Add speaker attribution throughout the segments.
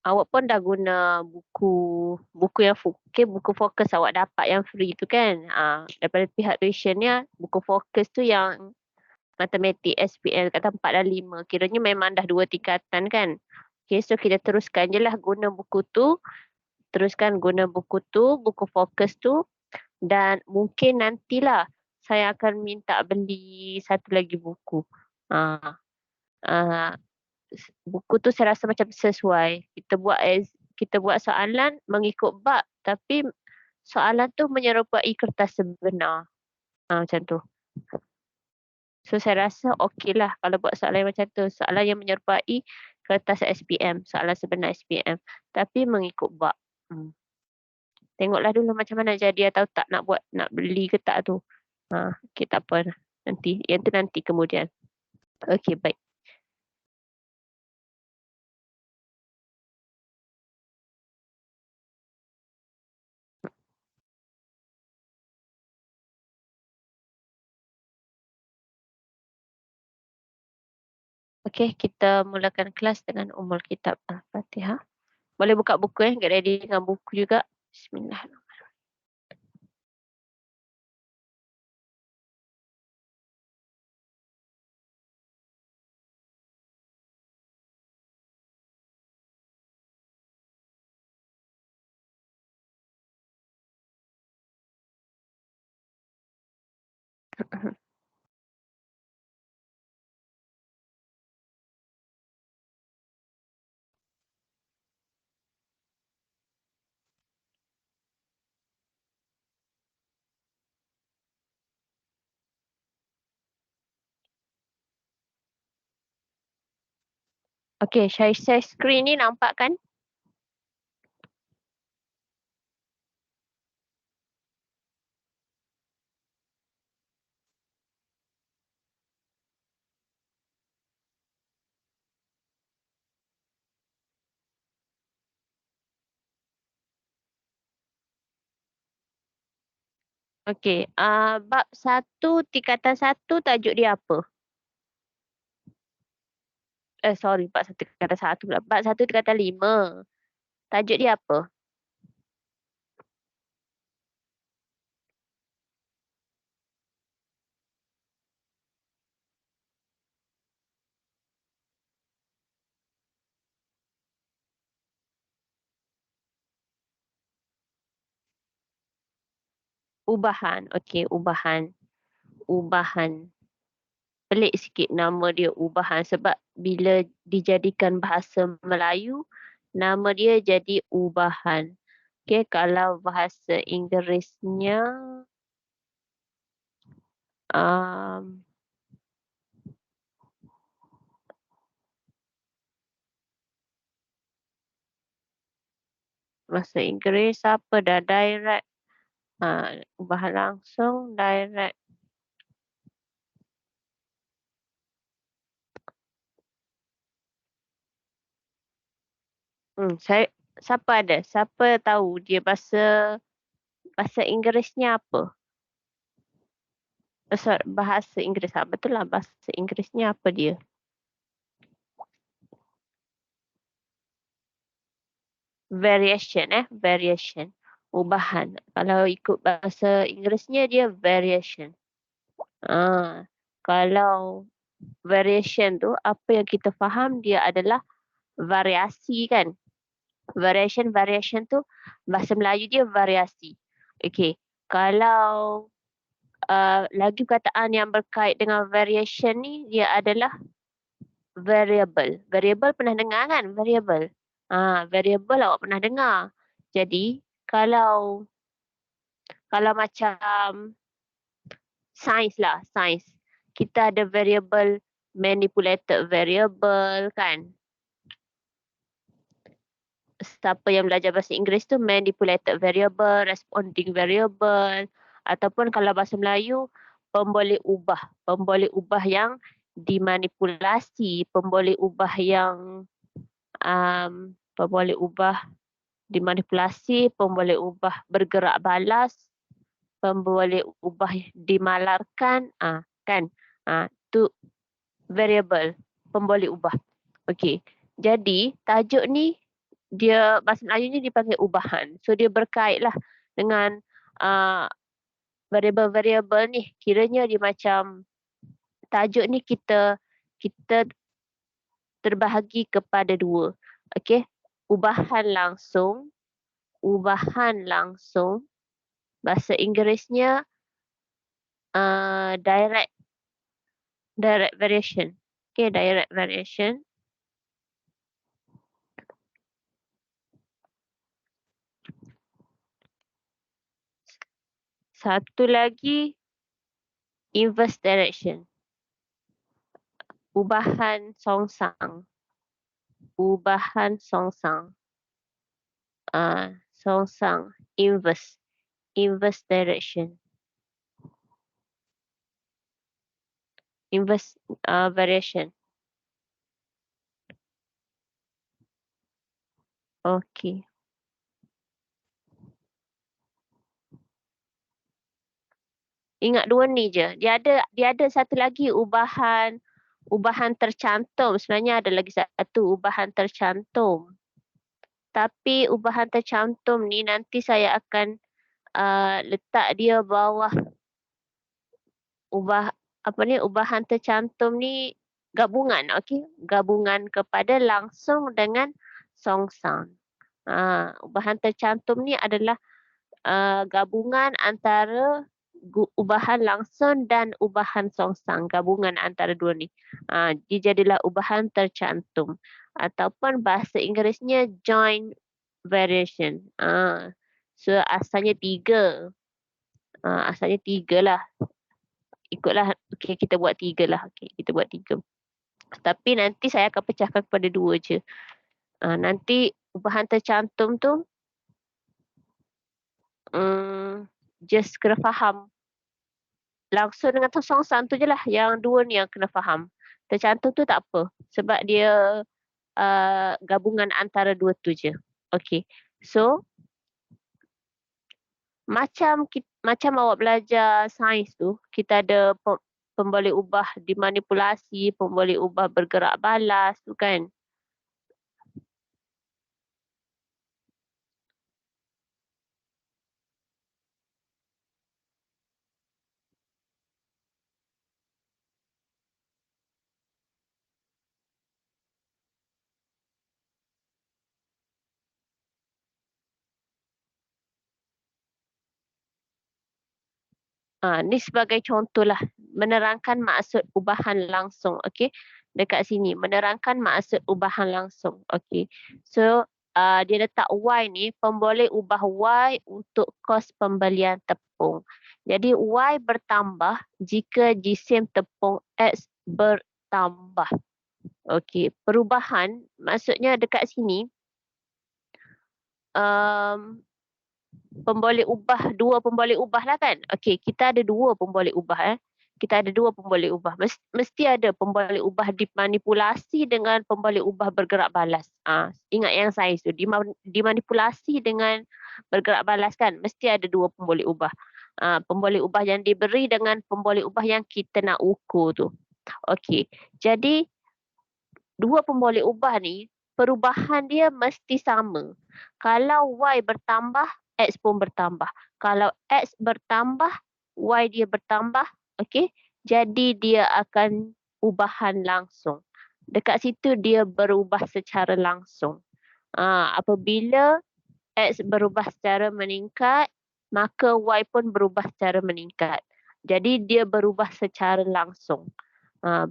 Speaker 1: awak pun dah guna buku yang buku fokus awak dapat yang free tu kan. Daripada pihak tuitionnya, buku fokus tu yang matematik SPL kata 4 dan 5. Kiranya memang dah 2 tingkatan kan. Okay, so kita teruskan je lah guna buku tu. Teruskan guna buku tu, buku fokus tu. Dan mungkin nantilah saya akan minta beli satu lagi buku. Ah, ah, buku tu saya rasa macam sesuai. Kita buat soalan mengikut bab, tapi soalan tu menyerupai kertas sebenar. Macam tu. So saya rasa okey lah kalau buat soalan macam tu. Soalan yang menyerupai kertas SPM, soalan sebenar SPM. Tapi mengikut bab. Tengoklah dulu macam mana jadi atau tak nak beli ke tak tu. Okay, tak apa. Nanti, yang tu nanti kemudian. Okey, baik. Okey, kita mulakan kelas dengan Ummul Kitab Al-Fatihah. Boleh buka buku get ready dengan buku juga. Bismillahirrahmanirrahim. Okey, share screen ni nampak kan? Okey, bab 1 tingkatan 1 tajuk dia apa? Sorry, bab 1 tingkatan 1 pula. Bab 1 tingkatan 5. Tajuk dia apa? Ubahan. Okey, ubahan. Ubahan. Pelik sikit nama dia ubahan sebab bila dijadikan bahasa Melayu, nama dia jadi ubahan. Okey, kalau bahasa Inggerisnya um, bahasa Inggeris apa dah direct, ubahan langsung, direct. Siapa tahu dia bahasa Inggerisnya apa? Sorry, bahasa Inggeris. Betul lah, bahasa Inggerisnya apa dia? Variation. Ubahan. Kalau ikut bahasa Inggerisnya dia variation. Kalau variation tu apa yang kita faham dia adalah variasi kan? Variation tu bahasa Melayu dia variasi. Okey. Kalau lagi perkataan yang berkait dengan variation ni dia adalah variable. Variable pernah dengar kan? Variable. Variable awak pernah dengar. Jadi kalau macam sains lah, sains. Kita ada variable manipulated variable kan. Siapa yang belajar bahasa Inggeris tu manipulated variable, responding variable, ataupun kalau bahasa Melayu pemboleh ubah yang dimanipulasi, pemboleh ubah yang pemboleh ubah dimanipulasi, pemboleh ubah bergerak balas, pemboleh ubah dimalarkan, kan? Tu variable, pemboleh ubah. Okey. Jadi tajuk ni dia bahasa Melayunya dipanggil ubahan. So dia berkait lah dengan variable-variable ni. Kiranya dia macam tajuk ni kita terbahagi kepada dua. Okey. Ubahan langsung. Bahasa Inggerisnya direct variation. Okey, direct variation. Satu lagi inverse direction. Ubahan songsang. Songsang inverse direction. Inverse variation. Okey. Ingat dua ni je. Dia ada satu lagi ubahan tercantum. Sebenarnya ada lagi satu ubahan tercantum. Tapi ubahan tercantum ni nanti saya akan letak dia bawah ubahan tercantum ni gabungan, okey? Gabungan kepada langsung dengan songsang. Ubahan tercantum ni adalah gabungan antara ubahan langsung dan ubahan songsang, gabungan antara dua ni. Dia jadilah ubahan tercantum ataupun bahasa Inggerisnya joint variation. So asalnya 3. Asalnya 3 lah. Ikutlah, okey kita buat 3 lah. Okey, kita buat 3. Tapi nanti saya akan pecahkan kepada 2 je. Nanti ubahan tercantum tu just kena faham. Langsung dengan songsang tu je lah. Yang 2 ni yang kena faham. Tercantum tu tak apa. Sebab dia gabungan antara 2 tu je. Okey. So, macam awak belajar sains tu, kita ada pemboleh ubah dimanipulasi, pemboleh ubah bergerak balas tu kan. Ni sebagai contohlah menerangkan maksud ubahan langsung, okey. Dekat sini menerangkan maksud ubahan langsung, okey. So dia letak Y ni pemboleh ubah Y untuk kos pembelian tepung. Jadi Y bertambah jika jisim tepung X bertambah. Okey, perubahan maksudnya dekat sini dua pemboleh ubah lah kan. Okey, kita ada dua pemboleh ubah Kita ada dua pemboleh ubah. Mesti ada pemboleh ubah dimanipulasi dengan pemboleh ubah bergerak balas. Ingat yang sains tu, dimanipulasi dengan bergerak balas kan. Mesti ada dua pemboleh ubah. Pemboleh ubah yang diberi dengan pemboleh ubah yang kita nak ukur tu. Okey, jadi dua pemboleh ubah ni perubahan dia mesti sama. Kalau Y bertambah, X pun bertambah. Kalau X bertambah, Y dia bertambah. Okey. Jadi dia akan ubahan langsung. Dekat situ dia berubah secara langsung. Apabila X berubah secara meningkat, maka Y pun berubah secara meningkat. Jadi dia berubah secara langsung.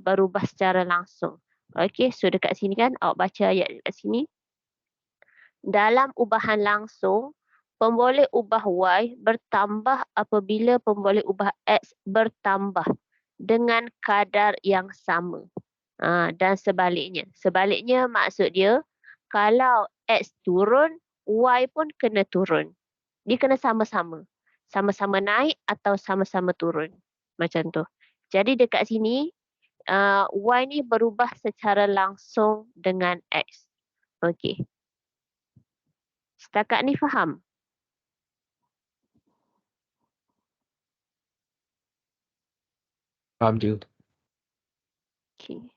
Speaker 1: Berubah secara langsung. Okey, so dekat sini kan awak baca ayat dekat sini. Dalam ubahan langsung, pemboleh ubah Y bertambah apabila pemboleh ubah X bertambah dengan kadar yang sama. Dan sebaliknya. Sebaliknya maksud dia, kalau X turun, Y pun kena turun. Dia kena sama-sama. Sama-sama naik atau sama-sama turun. Macam tu. Jadi dekat sini, Y ni berubah secara langsung dengan X. Okey. Setakat ni faham?
Speaker 2: Faham je.
Speaker 1: Okey.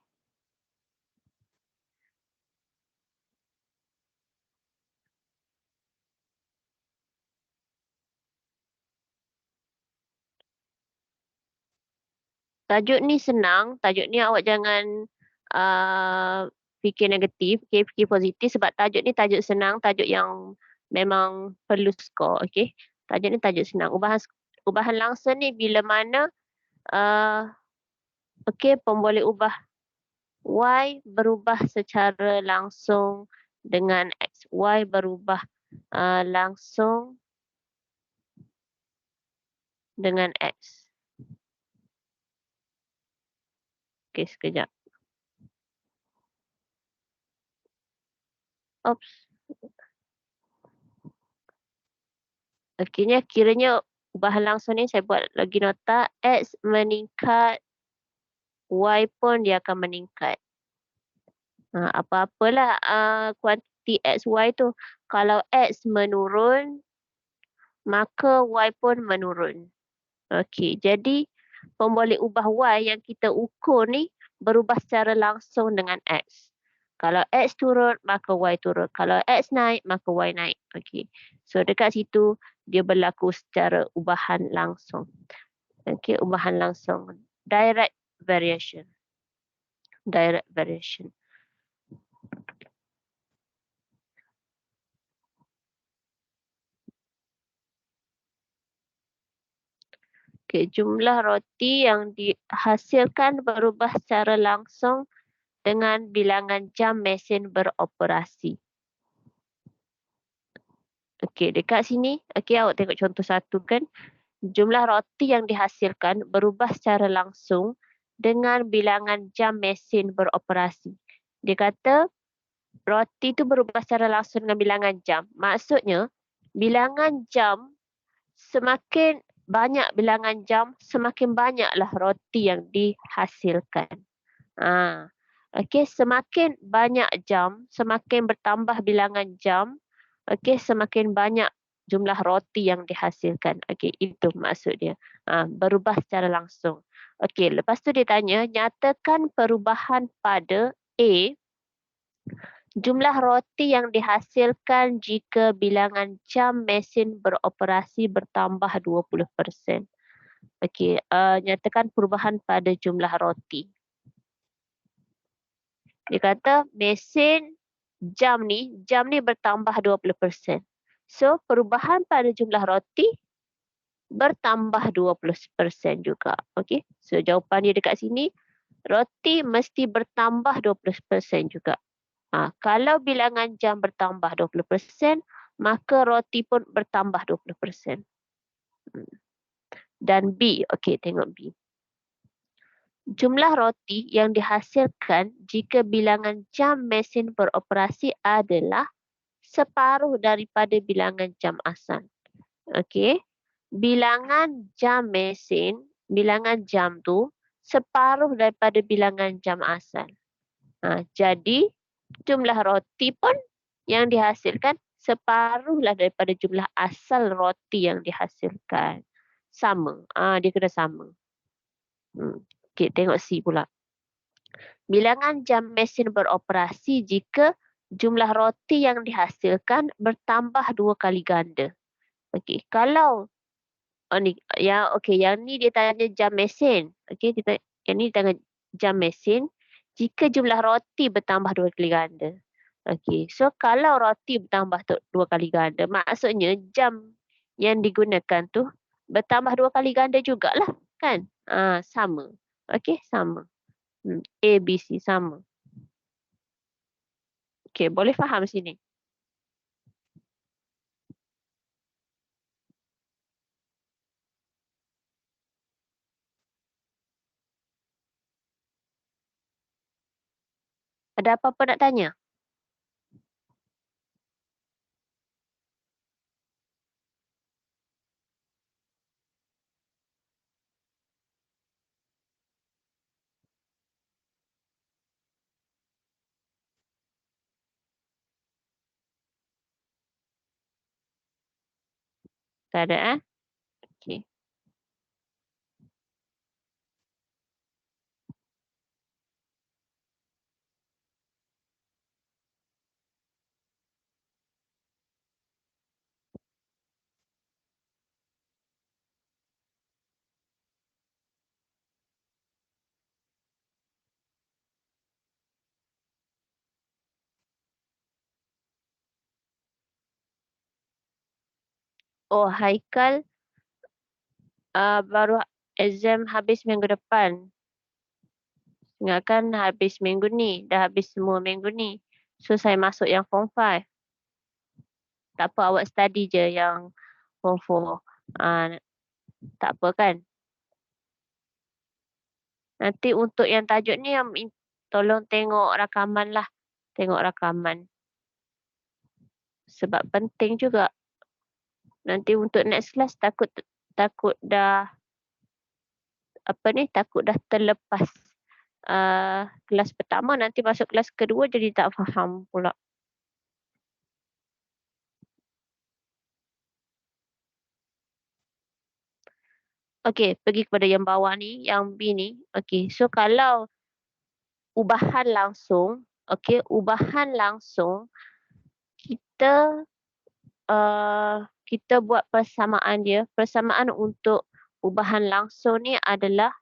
Speaker 1: Tajuk ni senang. Tajuk ni awak jangan fikir negatif, fikir positif sebab tajuk ni tajuk senang, tajuk yang memang perlu skor, okey. Tajuk ni tajuk senang. Ubahan langsung ni bila mana uh, okey, pemboleh ubah Y berubah secara langsung dengan X. Y berubah langsung dengan X. Okey, sekejap. Oops. Kiranya ubahan langsung ni saya buat lagi nota. X meningkat, Y pun dia akan meningkat. Apa-apalah kuantiti X, Y tu. Kalau X menurun, maka Y pun menurun. Okey, jadi pemboleh ubah Y yang kita ukur ni berubah secara langsung dengan X. Kalau X turun, maka Y turun. Kalau X naik, maka Y naik. Okey. So dekat situ dia berlaku secara ubahan langsung. Okey, ubahan langsung. Direct variation. Direct variation. Okey, jumlah roti yang dihasilkan berubah secara langsung dengan bilangan jam mesin beroperasi. Okey, dekat sini, okey awak tengok contoh satu kan. Jumlah roti yang dihasilkan berubah secara langsung dengan bilangan jam mesin beroperasi. Dia kata roti itu berubah secara langsung dengan bilangan jam. Maksudnya, bilangan jam, semakin banyak bilangan jam, semakin banyaklah roti yang dihasilkan. Okey, semakin banyak jam, semakin bertambah bilangan jam, okey, semakin banyak jumlah roti yang dihasilkan. Okey, itu maksud dia. Berubah secara langsung. Okey, lepas tu dia tanya, nyatakan perubahan pada A, jumlah roti yang dihasilkan jika bilangan jam mesin beroperasi bertambah 20%. Okey, nyatakan perubahan pada jumlah roti. Dia kata mesin jam ni bertambah 20%. So, perubahan pada jumlah roti bertambah 20% juga. Okey. So, jawapan dia dekat sini, roti mesti bertambah 20% juga. Kalau bilangan jam bertambah 20%, maka roti pun bertambah 20%. Dan B, okey, tengok B. Jumlah roti yang dihasilkan jika bilangan jam mesin beroperasi adalah separuh daripada bilangan jam asal. Okey. Bilangan jam mesin, bilangan jam tu separuh daripada bilangan jam asal. Jadi jumlah roti pun yang dihasilkan separuhlah daripada jumlah asal roti yang dihasilkan. Sama. Dia kena sama. Okey, tengok C pula. Bilangan jam mesin beroperasi jika jumlah roti yang dihasilkan bertambah 2 kali ganda. Okey, kalau yang ni dia tanya jam mesin. Okey, yang ni tanya jam mesin jika jumlah roti bertambah 2 kali ganda. Okey, so kalau roti bertambah 2 kali ganda, maksudnya jam yang digunakan tu bertambah 2 kali ganda jugalah, kan? Sama. Okey, sama. A, B, C sama. Okey, boleh faham sini? Ada apa-apa nak tanya? Tak ada, eh? Okey. Oh, Haikal baru exam habis minggu depan. Ingatkan habis minggu ni. Dah habis semua minggu ni. So, saya masuk yang form 5. Tak apa, awak study je yang form 4. Tak apa kan? Nanti untuk yang tajuk ni, tolong tengok rakaman lah. Tengok rakaman. Sebab penting juga. Nanti untuk next class takut dah takut dah terlepas kelas pertama, nanti masuk kelas kedua jadi tak faham pula. Okey, pergi kepada yang bawah ni, yang B ni. Okey, so kalau ubahan langsung, ubahan langsung, kita kita buat persamaan dia. Persamaan untuk ubahan langsung ni adalah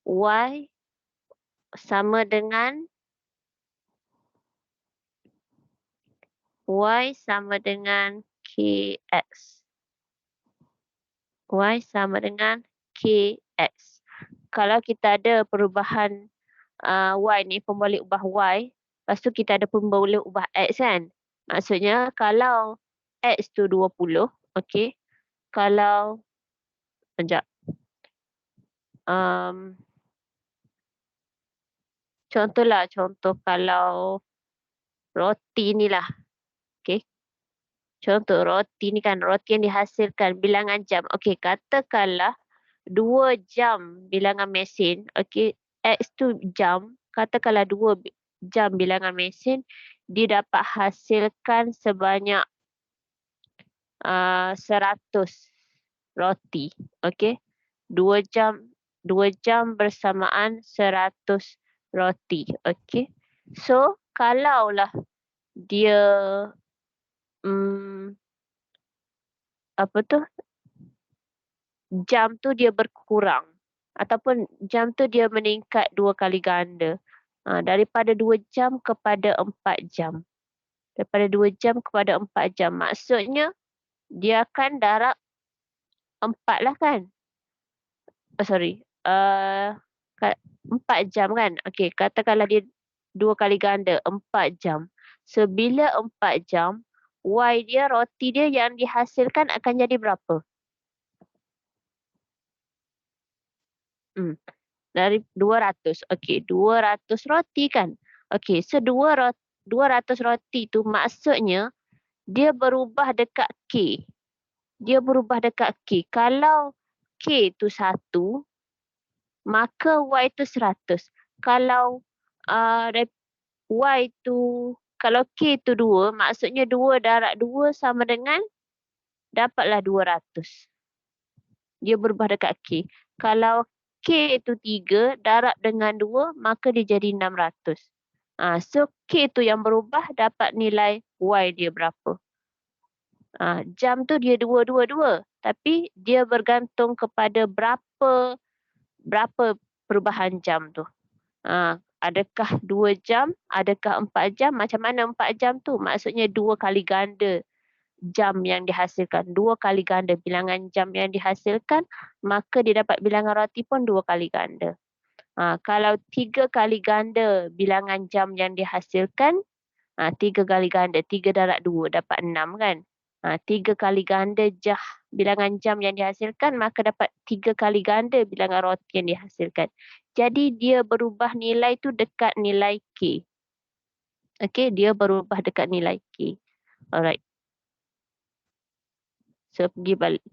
Speaker 1: Y sama dengan KX. Y sama dengan KX. Kalau kita ada perubahan Y ni, pembalik ubah Y, lepas tu kita ada pembalik ubah X kan. Maksudnya kalau X tu 20, okey. Kalau, sekejap. Contoh kalau roti ni lah. Okey. Contoh roti ni kan, roti yang dihasilkan bilangan jam. Okey, katakanlah 2 jam bilangan mesin. Okey, X tu jam. Katakanlah 2 jam bilangan mesin, dia dapat hasilkan sebanyak 100 roti. Okey. 2 jam bersamaan 100 roti. Okey. So, kalaulah dia jam tu dia berkurang ataupun jam tu dia meningkat 2 kali ganda. Daripada 2 jam kepada 4 jam. Daripada 2 jam kepada 4 jam. Maksudnya dia akan darab 4 lah kan? 4 jam kan? Okey, katakanlah dia 2 kali ganda, 4 jam. So, bila 4 jam, Y dia, roti dia yang dihasilkan akan jadi berapa? Dari 200. Okey, 200 roti kan? Okey, so 200 roti tu maksudnya dia berubah dekat K. Dia berubah dekat K. Kalau K tu 1, maka Y tu 100. Kalau Y tu, kalau K tu 2, maksudnya 2 darab 2 sama dengan dapatlah 200. Dia berubah dekat K. Kalau K tu 3, darab dengan 2, maka dia jadi 600. So, K tu yang berubah dapat nilai Y dia berapa. Jam tu dia 222. Tapi dia bergantung kepada berapa perubahan jam tu. Adakah 2 jam, adakah 4 jam, macam mana 4 jam tu? Maksudnya 2 kali ganda jam yang dihasilkan. 2 kali ganda bilangan jam yang dihasilkan, maka dia dapat bilangan roti pun 2 kali ganda. Kalau 3 kali ganda bilangan jam yang dihasilkan, 3 kali ganda, 3 darab 2 dapat 6 kan? 3 kali ganda bilangan jam yang dihasilkan, maka dapat 3 kali ganda bilangan roti yang dihasilkan. Jadi dia berubah nilai tu dekat nilai K. Okey, dia berubah dekat nilai K. Alright. So, pergi balik.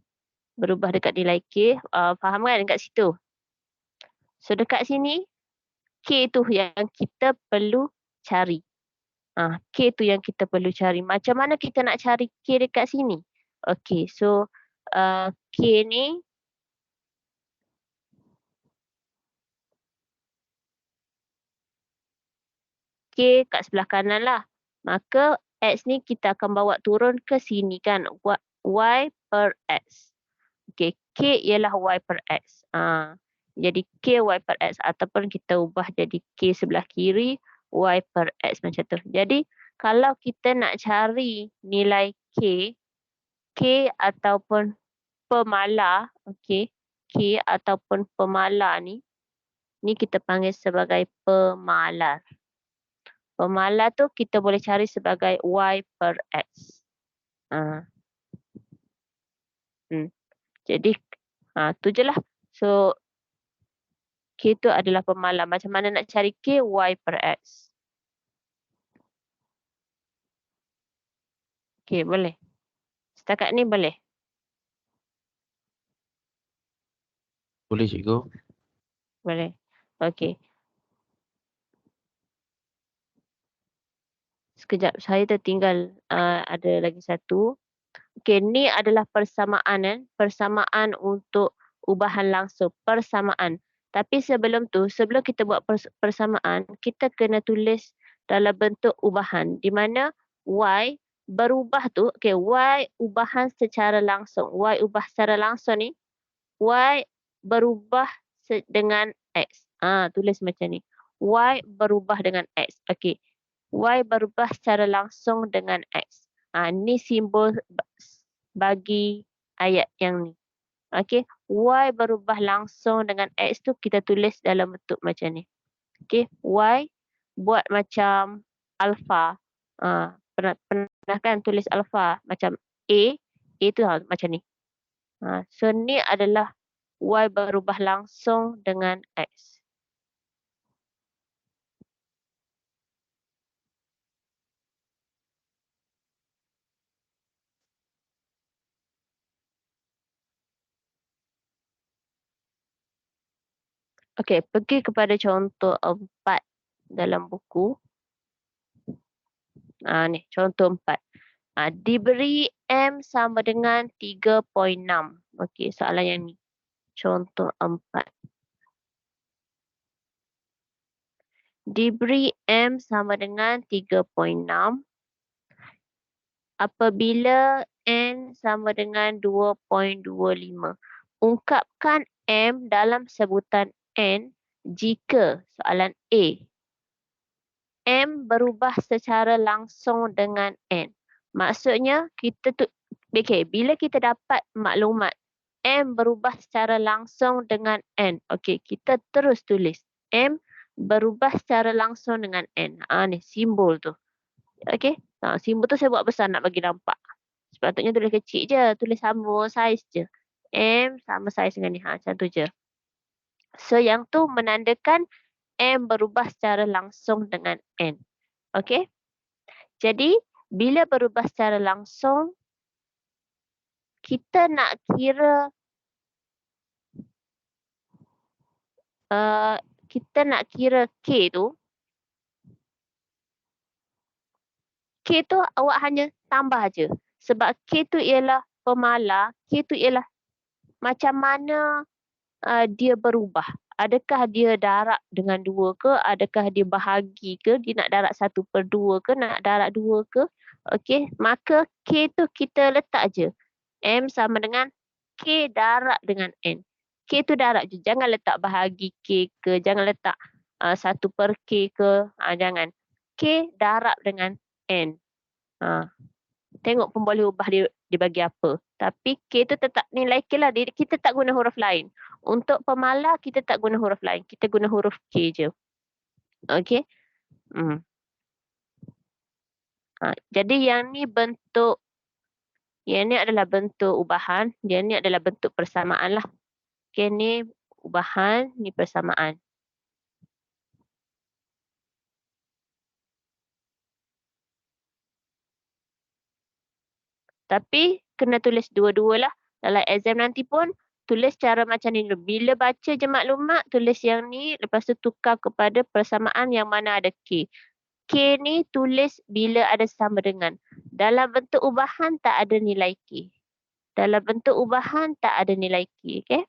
Speaker 1: Berubah dekat nilai K. Faham kan dekat situ? So, dekat sini, K tu yang kita perlu cari. K tu yang kita perlu cari. Macam mana kita nak cari K dekat sini? Okey, so K ni K kat sebelah kanan lah. Maka X ni kita akan bawa turun ke sini kan. Y per X. Okey, K ialah Y per X. Jadi K Y per X ataupun kita ubah jadi K sebelah kiri Y per X macam tu. Jadi kalau kita nak cari nilai K, K ataupun pemala, okey. K ataupun pemala ni kita panggil sebagai pemalar. Pemalar tu kita boleh cari sebagai Y per X. Ha. Jadi tu je lah. So K tu adalah pemalar. Macam mana nak cari K? Y per X. Okey, boleh. Setakat ni boleh.
Speaker 2: Boleh cikgu.
Speaker 1: Boleh. Okey. Sekejap, saya tertinggal ada lagi satu. Okey, ni adalah persamaan persamaan untuk ubahan langsung, persamaan. Tapi sebelum tu, sebelum kita buat persamaan, kita kena tulis dalam bentuk ubahan di mana Y berubah tu, okey, Y ubahan secara langsung. Y ubah secara langsung ni, Y berubah dengan X. Tulis macam ni. Y berubah dengan X. Okey. Y berubah secara langsung dengan X. Ni simbol bagi ayat yang ni. Okey. Y berubah langsung dengan X tu kita tulis dalam bentuk macam ni. Okey. Y buat macam alpha. Pernah kan tulis alpha macam A. A tu macam ni. So ni adalah Y berubah langsung dengan X. Okey, pergi kepada contoh 4 dalam buku. Ni contoh 4. Diberi M sama dengan 3.6. Okey, soalan yang ni. Contoh 4. Diberi M sama dengan 3.6 apabila N sama dengan 2.25. Ungkapkan M dalam sebutan N jika soalan A. M berubah secara langsung dengan N. Maksudnya kita tu bila kita dapat maklumat M berubah secara langsung dengan N. Okey, kita terus tulis M berubah secara langsung dengan N. Ni simbol tu. Okey. Simbol tu saya buat besar nak bagi nampak. Sepatutnya tulis kecil je, tulis sama saiz je. M sama saiz dengan ni. Macam tu je. So yang tu menandakan M berubah secara langsung dengan N. Okey? Jadi, bila berubah secara langsung, kita nak kira K tu. K tu awak hanya tambah je. Sebab K tu ialah pemalar, K tu ialah macam mana dia berubah. Adakah dia darab dengan 2 ke? Adakah dia bahagi ke? Dia nak darab 1/2 ke? Nak darab 2 ke? Okey, maka K tu kita letak je. M sama dengan K darab dengan N. K tu darab je. Jangan letak bahagi K ke. Jangan letak 1/K ke. Jangan. K darab dengan N. Tengok pun boleh ubah dia bagi apa. Tapi K tu tetap nilai K lah. Kita tak guna huruf lain. Untuk pemalar kita tak guna huruf lain. Kita guna huruf K je. Okey. Jadi yang ni adalah bentuk ubahan. Yang ni adalah bentuk persamaan lah. Okey, ni ubahan, ni persamaan. Tapi kena tulis dua-dua lah. Dalam exam nanti pun tulis cara macam ni dulu. Bila baca je maklumat, tulis yang ni. Lepas tu tukar kepada persamaan yang mana ada K. K ni tulis bila ada sama dengan. Dalam bentuk ubahan tak ada nilai K. Dalam bentuk ubahan tak ada nilai K. Okay?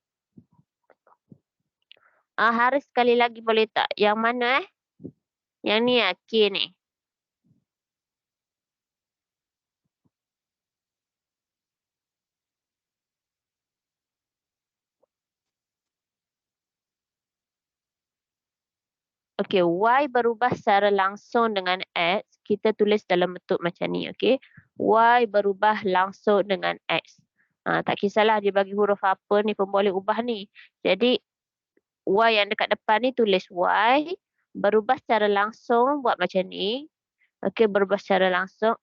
Speaker 1: Haris sekali lagi boleh tak? Yang mana Yang ni K ni. Okey, Y berubah secara langsung dengan X. Kita tulis dalam bentuk macam ni. Okey. Y berubah langsung dengan X. Tak kisahlah dia bagi huruf apa ni pun boleh ubah ni. Jadi Y yang dekat depan ni tulis Y, berubah secara langsung buat macam ni. Okey, berubah secara langsung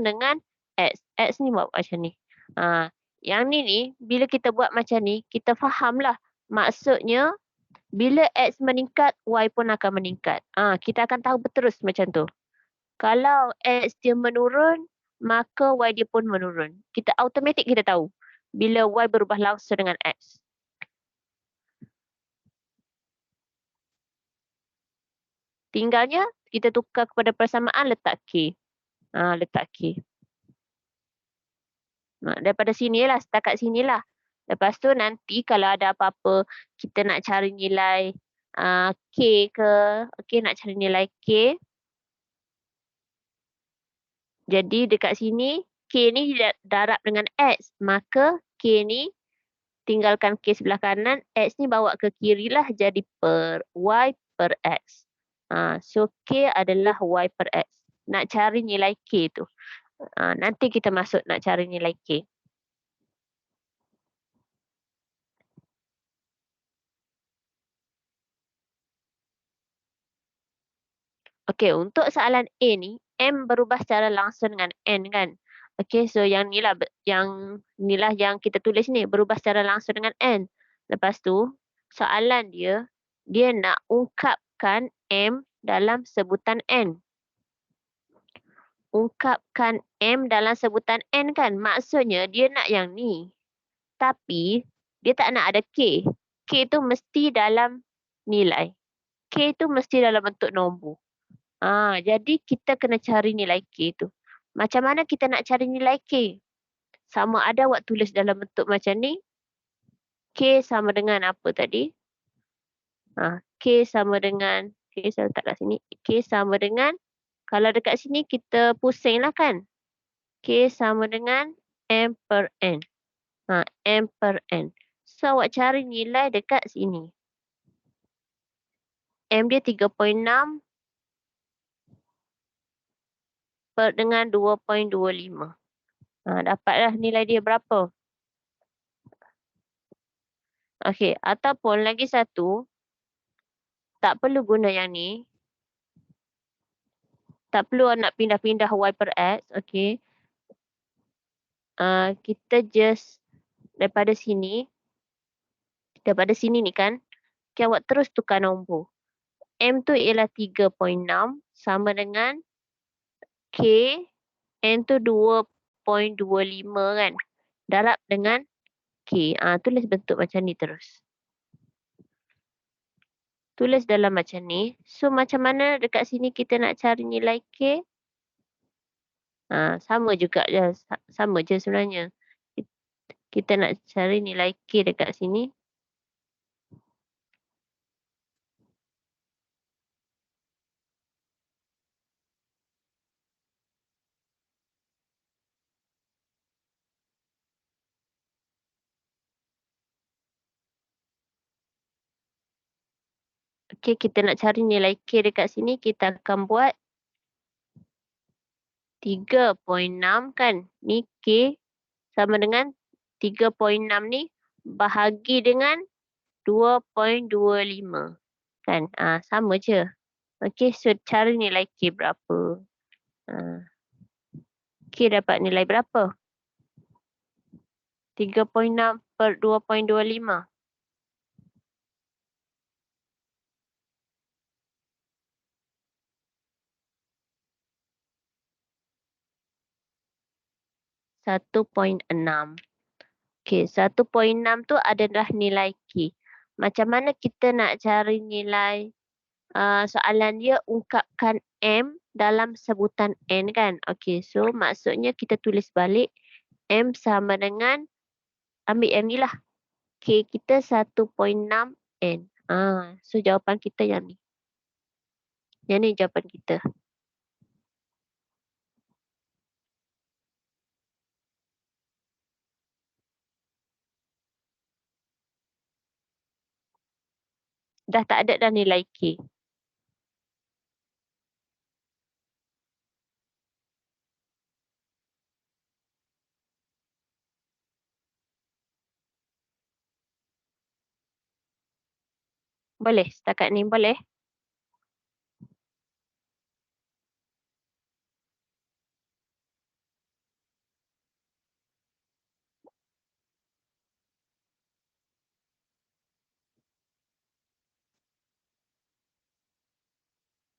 Speaker 1: dengan X. X ni buat macam ni. Yang ni bila kita buat macam ni, kita fahamlah maksudnya bila X meningkat, Y pun akan meningkat. Kita akan tahu berterus macam tu. Kalau X dia menurun, maka Y dia pun menurun. Kita automatik kita tahu bila Y berubah langsung dengan X. Tinggalnya kita tukar kepada persamaan, letak K. Letak K. Daripada sinilah, setakat sinilah. Lepas tu nanti kalau ada apa-apa kita nak cari nilai K ke, okey nak cari nilai K. Jadi dekat sini K ni darab dengan X, maka K ni tinggalkan K sebelah kanan, X ni bawa ke kiri lah jadi per Y per X. So K adalah Y per X. Nak cari nilai K tu. Nanti kita masuk nak cari nilai K. Okey, untuk soalan A ni, M berubah secara langsung dengan N kan. Okey, so yang ni lah yang kita tulis ni berubah secara langsung dengan N. Lepas tu, soalan dia nak ungkapkan M dalam sebutan N. Ungkapkan M dalam sebutan N kan. Maksudnya dia nak yang ni. Tapi dia tak nak ada K. K tu mesti dalam nilai. K tu mesti dalam bentuk nombor. Jadi kita kena cari nilai K tu. Macam mana kita nak cari nilai K? Sama ada awak tulis dalam bentuk macam ni. K sama dengan apa tadi? K sama dengan, K saya letak kat sini. K sama dengan, kalau dekat sini kita pusing lah kan. K sama dengan M per N. M per N. So awak cari nilai dekat sini. M dia 3.6 per dengan 2.25. Dapatlah nilai dia berapa. Okey, ataupun lagi satu, tak perlu guna yang ni. Tak perlu nak pindah-pindah Y per X, okey. Kita just daripada sini ni kan, okay, awak terus tukar nombor. M tu ialah 3.6 sama dengan K, N tu 2.25 kan. Darab dengan K. Tulis bentuk macam ni terus. Tulis dalam macam ni. So macam mana dekat sini kita nak cari nilai K? Sama juga je. Sama je sebenarnya. Kita nak cari nilai K dekat sini. Okey, kita nak cari nilai K dekat sini. Kita akan buat 3.6 kan. Ni K sama dengan 3.6 ni bahagi dengan 2.25. Kan? Sama je. Okey, so cari nilai K berapa. K dapat nilai berapa? 3.6 per 2.25. 1.6. Okey, 1.6 tu adalah nilai K. Macam mana kita nak cari nilai soalan dia ungkapkan M dalam sebutan N kan? Okey, so maksudnya kita tulis balik M sama dengan, ambil yang ni lah. K kita 1.6 N. So jawapan kita yang ni. Yang ni jawapan kita. Dah tak ada dah nilai K. Boleh setakat ni boleh?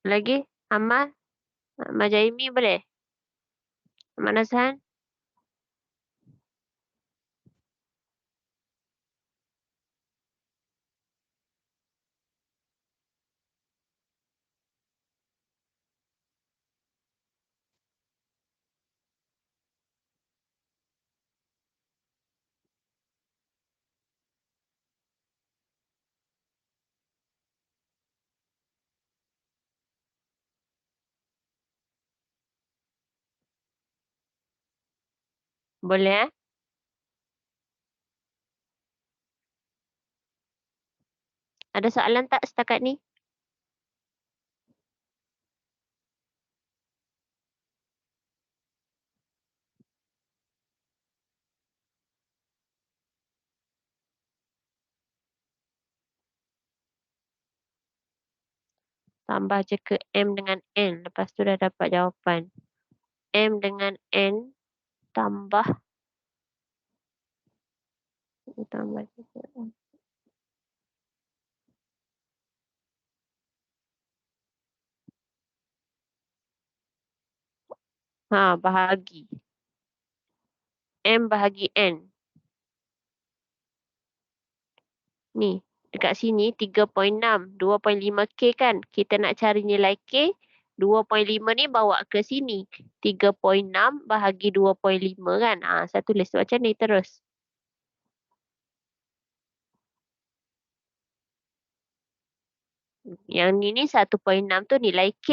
Speaker 1: Lagi? Amal? Amal Jaimi boleh? Amal Nazhan? Boleh eh? Ada soalan tak setakat ni? Tambah je ke M dengan N. Lepas tu dah dapat jawapan. M dengan N tambah. Tambah je ke M. Bahagi. M bahagi N. Ni. Dekat sini 3.6. 2.5K kan. Kita nak cari nilai K. 2.5 ni bawa ke sini. 3.6 bahagi 2.5 kan. Saya tulis macam ni terus. Yang ni 1.6 tu nilai K.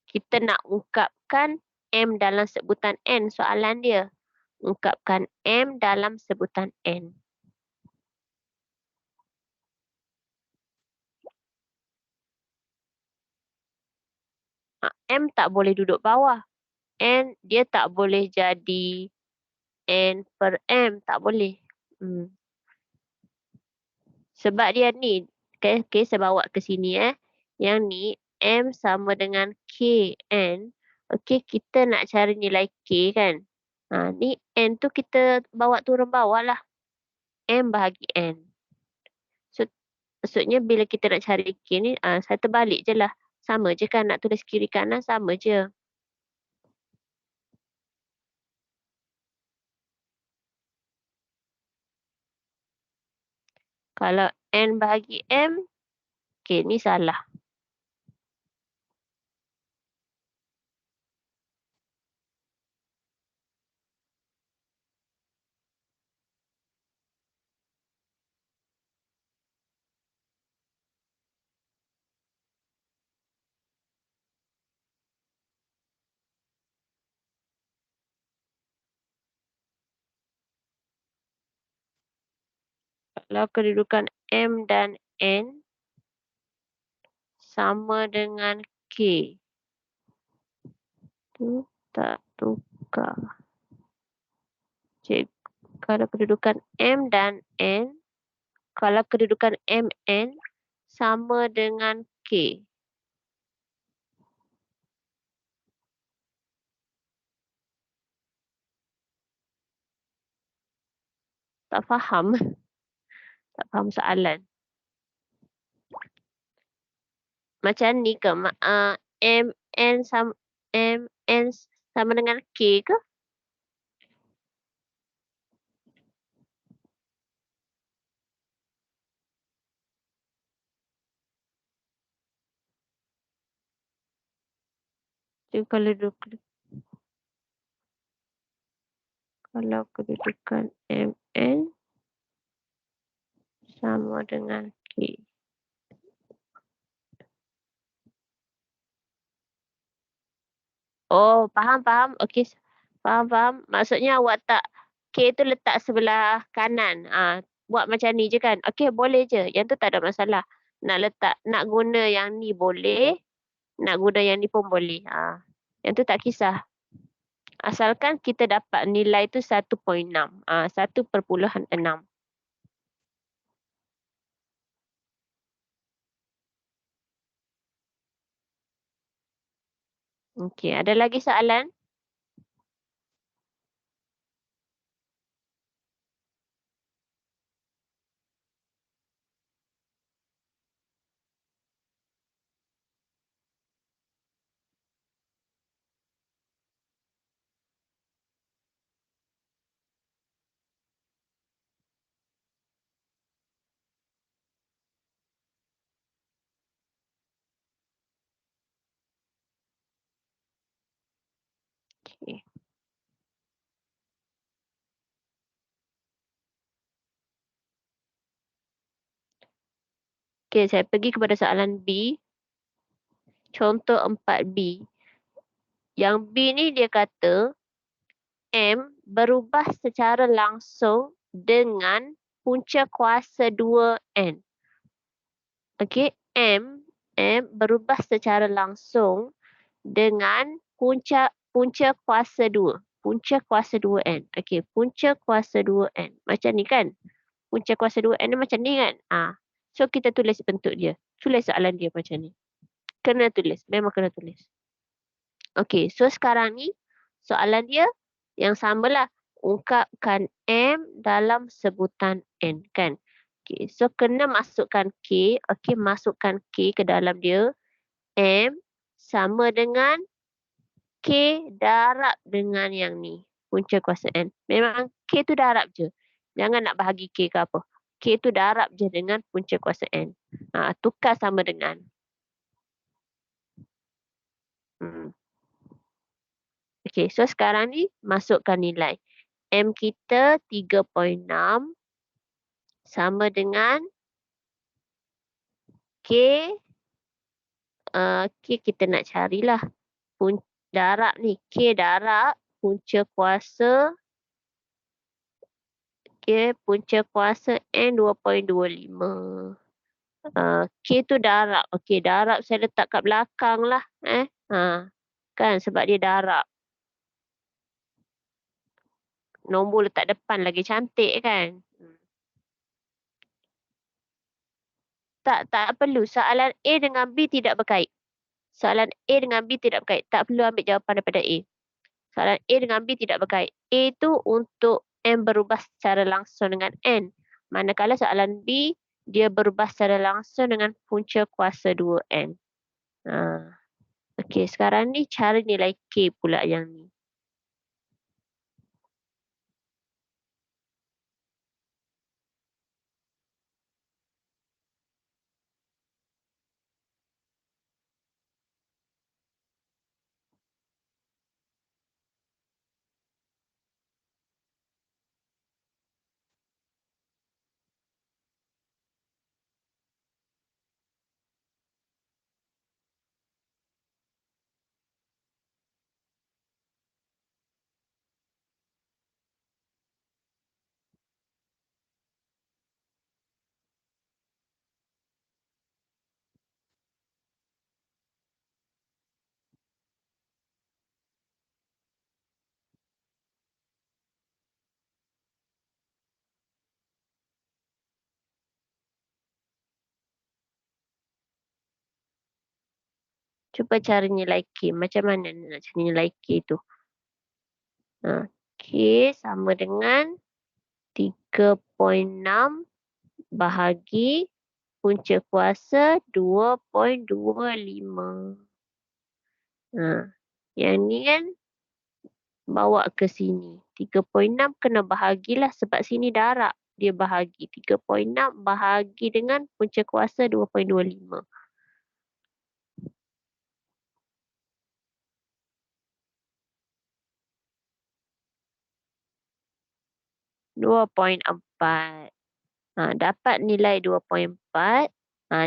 Speaker 1: Kita nak ungkapkan M dalam sebutan N. Soalan dia. Ungkapkan M dalam sebutan N. M tak boleh duduk bawah. N dia tak boleh jadi N per M. Tak boleh. Sebab dia ni. Okay, saya bawa ke sini Yang ni M sama dengan KN. Okay, kita nak cari nilai K kan. Ni N tu kita bawa turun bawah lah. M bahagi N. So, maksudnya bila kita nak cari K ni, saya terbalik je lah. Sama je kan nak tulis kiri kanan, sama je. Kalau N bahagi M, K ni salah. Kalau kedudukan M dan N sama dengan K. Tu tak tukar. Cik, kalau kedudukan M dan N, kalau kedudukan MN sama dengan K. Tak faham. Tak faham soalan. Macam ni ke? MN sama dengan K ke? Jadi kalau kedudukan MN sama dengan K. Oh, faham. Okey, faham. Maksudnya awak tak K tu letak sebelah kanan. Buat macam ni je kan? Okey, boleh je. Yang tu tak ada masalah. Nak guna yang ni boleh. Nak guna yang ni pun boleh. Yang tu tak kisah. Asalkan kita dapat nilai tu 1.6. 1.6. Okey, ada lagi soalan? Okey. Okey, saya pergi kepada soalan B. Contoh 4B. Yang B ni dia kata M berubah secara langsung dengan punca kuasa 2N. Okey, M berubah secara langsung dengan punca kuasa 2. Punca kuasa 2N. Okey, punca kuasa 2N. Macam ni kan? Punca kuasa 2N ni macam ni kan? So kita tulis bentuk dia. Tulis soalan dia macam ni. Kena tulis. Memang kena tulis. Okey, so sekarang ni soalan dia yang samalah. Ungkapkan M dalam sebutan N kan? Okey, so kena masukkan K. Okey, masukkan K ke dalam dia. M sama dengan K darab dengan yang ni. Punca kuasa N. Memang K tu darab je. Jangan nak bahagi K ke apa. K tu darab je dengan punca kuasa N. Tukar sama dengan. Hmm. Okey, so sekarang ni masukkan nilai. M kita 3.6 sama dengan K. K kita nak carilah. Darab ni. K darab punca kuasa. Punca kuasa N 2.25. K tu darab. Okey, darab saya letak kat belakang lah. Kan sebab dia darab. Nombor letak depan lagi cantik kan? Tak perlu. Soalan A dengan B tidak berkait. Soalan A dengan B tidak berkait. Tak perlu ambil jawapan daripada A. Soalan A dengan B tidak berkait. A tu untuk M berubah secara langsung dengan N. Manakala soalan B, dia berubah secara langsung dengan punca kuasa 2N. Okey, sekarang ni cari nilai K pula yang ni. Cuba cari nilai K. Macam mana nak cari nilai K tu? K sama dengan 3.6 bahagi punca kuasa 2.25. Yang ni kan bawa ke sini. 3.6 kena bahagilah sebab sini darab. Dia bahagi. 3.6 bahagi dengan punca kuasa 2.25. 2.4. Dapat nilai 2.4.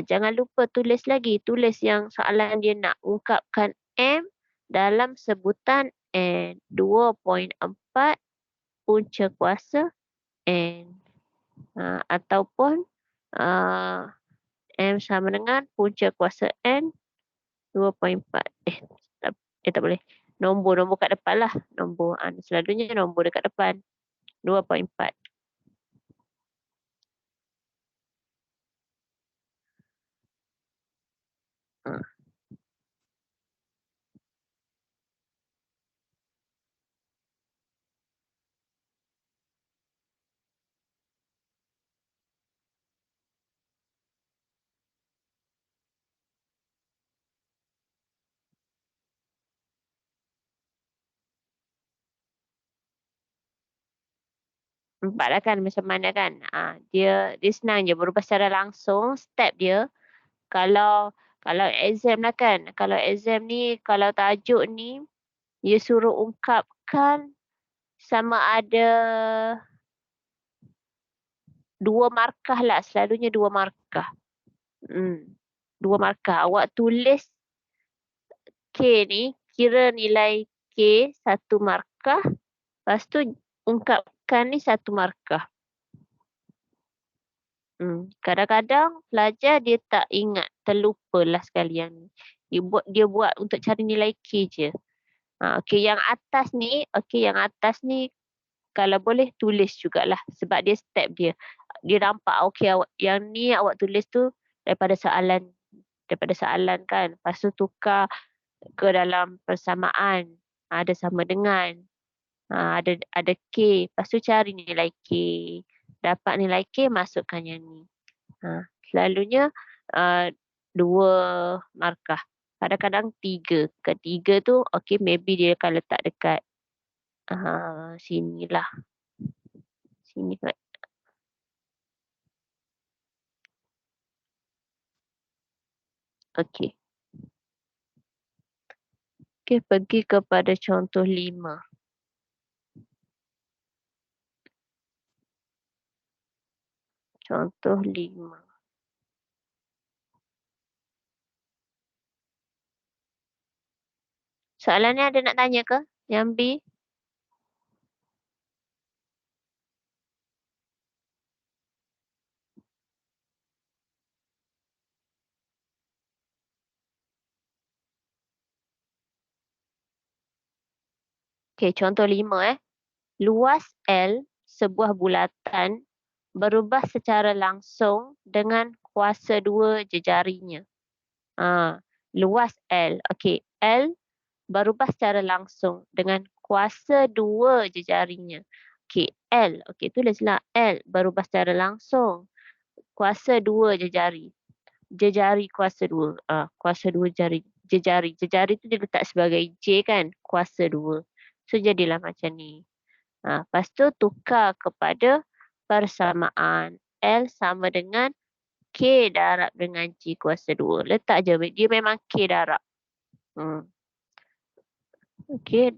Speaker 1: Jangan lupa tulis lagi. Tulis yang soalan dia nak ungkapkan M dalam sebutan N. 2.4 punca kuasa N. Ataupun M sama dengan punca kuasa N 2.4. Tak boleh. Nombor kat depan lah. Nombor. Selalunya nombor dekat depan. 2.4. 4 lah kan macam mana kan. Dia senang je berubah secara langsung step dia. Kalau exam lah kan. Kalau exam ni, kalau tajuk ni, dia suruh ungkapkan sama ada 2 markah lah. Selalunya 2 markah. 2 markah. Awak tulis K ni, kira nilai K 1 markah. Lepas tu ungkapkan ni 1 markah. Kadang-kadang pelajar dia tak ingat, terlupalah sekalian ni. Dia buat untuk cari nilai K je. Okey, yang atas ni kalau boleh tulis jugalah sebab dia step dia. Dia nampak okey yang ni awak tulis tu daripada soalan kan. Lepas tu tukar ke dalam persamaan. Ada sama dengan. Ada K. Lepas tu cari nilai K. Dapat nilai K, masukkan yang ni. Selalunya uh, 2 markah. Kadang-kadang 3. Ketiga tu, okey maybe dia akan letak dekat sinilah. Sini kot. Okey. Okey, pergi kepada contoh 5. Contoh 5. Soalan ni ada nak tanya ke? Yang B? Okey, contoh 5 . Luas L sebuah bulatan berubah secara langsung dengan kuasa 2 jejarinya. Luas L. Okey, L berubah secara langsung dengan kuasa 2 jejarinya. Okey, L. Okey, tulislah L berubah secara langsung. Kuasa 2 jejari. Jejari kuasa 2. Kuasa 2 jari. Jejari. Jejari tu dia letak sebagai J kan. Kuasa 2. So, jadilah macam ni. Lepas tu tukar kepada persamaan. L sama dengan K darab dengan J kuasa 2. Letak je. Dia memang K darab. Okey.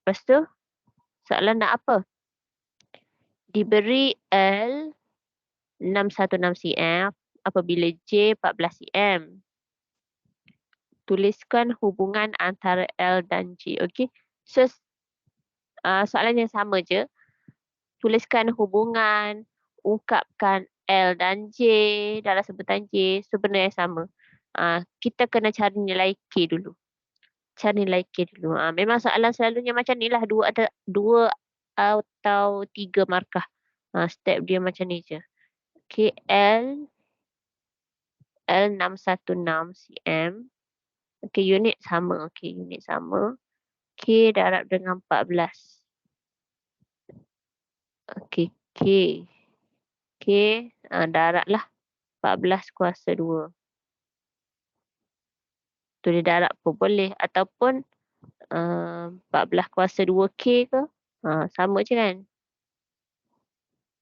Speaker 1: Lepas tu, soalan nak apa? Diberi L 616 cm apabila J 14 cm. Tuliskan hubungan antara L dan J. Okey. So, soalan yang sama je. Tuliskan hubungan, ungkapkan L dan J dalam sebutan J. So, benda yang sama. Kita kena cari nilai K dulu. Cari nilai K dulu. Memang soalan selalunya macam ni lah. 2 atau 3 markah. Step dia macam ni je. Okay, L 616 cm. Okay, unit sama. Okay, unit sama. K darab dengan 14. Okay, K. K darab lah 14 kuasa 2. Tu dia darab pun boleh. Ataupun 14 kuasa 2K ke. Sama je kan.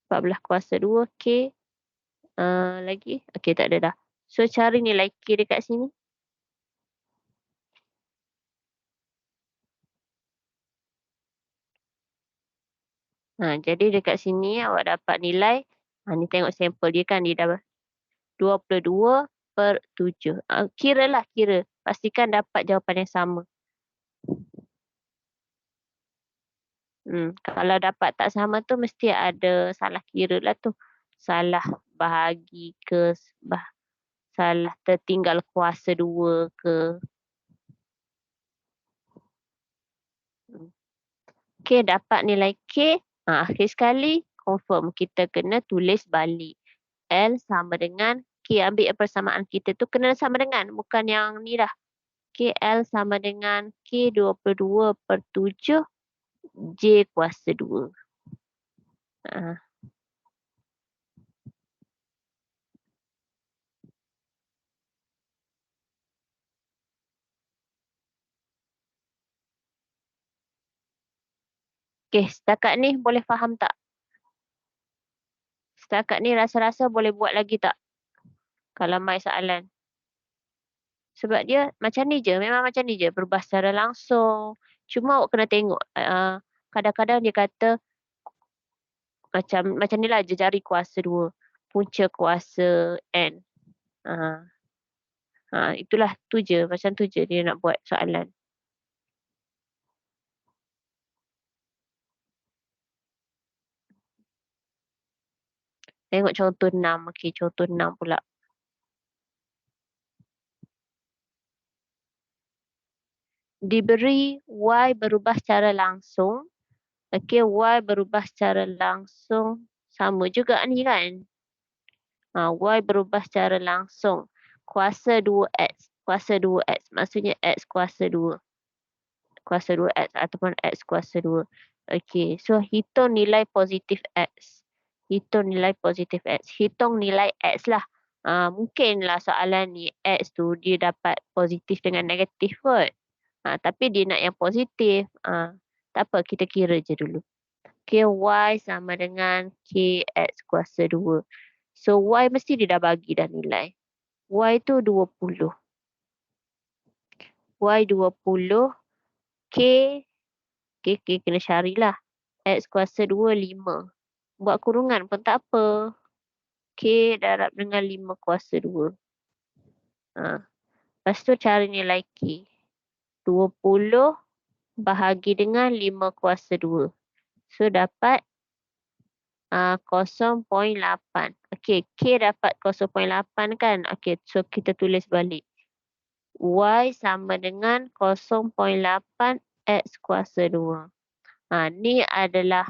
Speaker 1: 14 kuasa 2K. Lagi. Okay, tak ada dah. So, cari nilai K dekat sini. Jadi dekat sini awak dapat nilai. Ni tengok sampel dia kan. Dia dah 22/7. Kira. Pastikan dapat jawapan yang sama. Kalau dapat tak sama tu mesti ada salah kira lah tu. Salah bahagi ke. Salah tertinggal kuasa 2 ke. Okey, dapat nilai K. Akhir sekali confirm kita kena tulis balik. L sama dengan K. Ambil persamaan kita tu kena sama dengan. Bukan yang ni dah. K, L sama dengan K 22/7 J kuasa 2. Okey, setakat ni boleh faham tak? Setakat ni rasa-rasa boleh buat lagi tak? Kalau mai soalan. Sebab dia macam ni je, memang macam ni je. Berubah secara langsung. Cuma awak kena tengok. Kadang-kadang dia kata macam ni lah jejari kuasa 2. Punca kuasa N. Itulah tu je. Macam tu je dia nak buat soalan. Tengok contoh 6. Okey, contoh 6 pula. Diberi Y berubah secara langsung. Okey, Y berubah secara langsung. Sama juga ni kan. Y berubah secara langsung. Kuasa 2X. Kuasa 2X. Maksudnya X kuasa 2. Kuasa 2X ataupun X kuasa 2. Okey, so hitung nilai positif X. Hitung nilai positif X. Hitung nilai X lah. Mungkinlah soalan ni X tu dia dapat positif dengan negatif kot. Tapi dia nak yang positif. Tak apa, kita kira je dulu. Okay, Y sama dengan KX kuasa 2. So, Y mesti dia dah bagi dah nilai. Y tu 20. Y 20. K kena carilah. X kuasa 2, 5. Buat kurungan pun tak apa. K darab dengan 5 kuasa 2. Lepas tu cari nilai K. 20 bahagi dengan 5 kuasa 2. So, dapat 0.8. Okey, K dapat 0.8 kan? Okey, so kita tulis balik. Y sama dengan 0.8 X kuasa 2. Ni adalah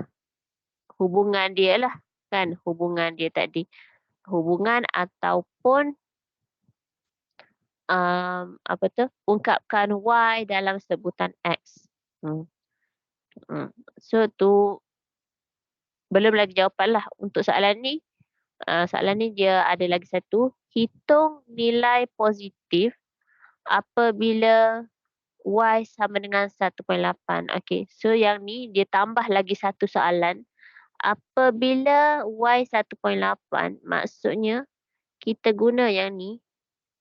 Speaker 1: hubungan dia lah. Kan? Hubungan dia tadi. Hubungan ataupun ungkapkan Y dalam sebutan X. So, tu belum lagi jawapan lah untuk soalan ni. Soalan ni dia ada lagi satu. Hitung nilai positif apabila Y sama dengan 1.8. Okey, so yang ni dia tambah lagi satu soalan. Apabila Y 1.8, maksudnya kita guna yang ni.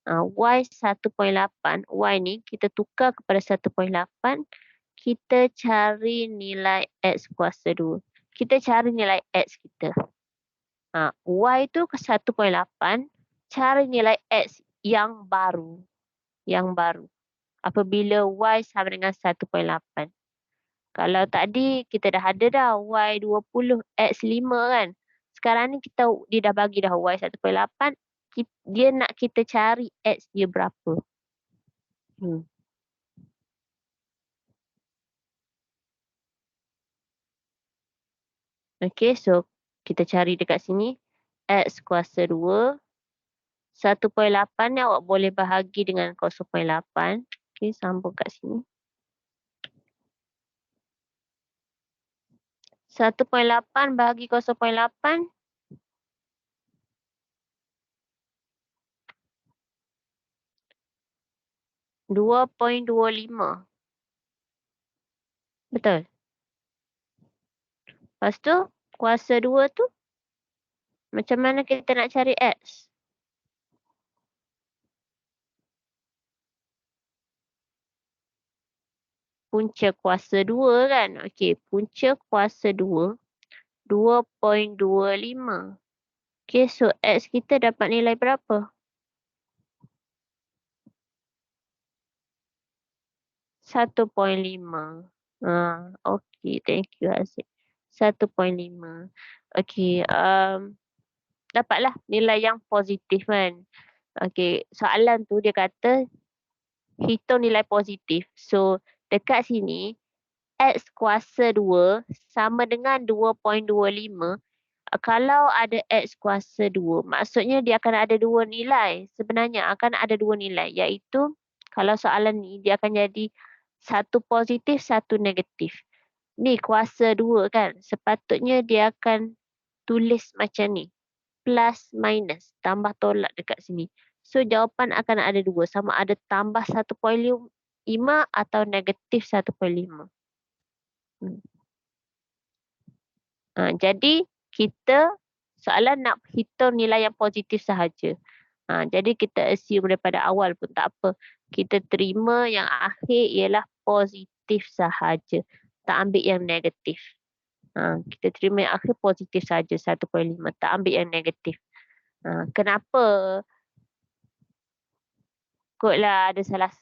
Speaker 1: Y 1.8, Y ni kita tukar kepada 1.8. Kita cari nilai X kuasa 2. Kita cari nilai X kita. Y tu ke 1.8, cari nilai X yang baru. Yang baru. Apabila Y sama dengan 1.8. Kalau tadi kita dah ada dah Y 20, X 5 kan. Sekarang ni dia dah bagi dah Y 1.8. Dia nak kita cari X dia berapa. Okay, so kita cari dekat sini. X kuasa 2. 1.8 ni awak boleh bahagi dengan 0.8. Okay, sambung kat sini. 1.8 bahagi 0.8. 2.25. Betul? Lepas tu, kuasa 2 tu, macam mana kita nak cari X? Punca kuasa 2 kan? Okey, punca kuasa 2, 2.25. Okey, so X kita dapat nilai berapa? 1.5. Okey, thank you Haziq. 1.5. Okey, dapatlah nilai yang positif kan. Okey, soalan tu dia kata hitung nilai positif. So, dekat sini X kuasa 2 sama dengan 2.25. Kalau ada X kuasa 2, maksudnya dia akan ada dua nilai. Sebenarnya akan ada dua nilai, iaitu kalau soalan ni dia akan jadi satu positif, satu negatif. Ni kuasa 2 kan, sepatutnya dia akan tulis macam ni. Plus minus, tambah tolak dekat sini. So jawapan akan ada dua, sama ada tambah 1.5 atau negatif 1.5. Jadi kita Soalan nak hitung nilai yang positif sahaja. Jadi kita assume daripada awal pun tak apa. Kita terima yang akhir ialah positif sahaja. Tak ambil yang negatif. Kita terima yang akhir positif sahaja 1.5. Tak ambil yang negatif. Kenapa? Kotlah ada salah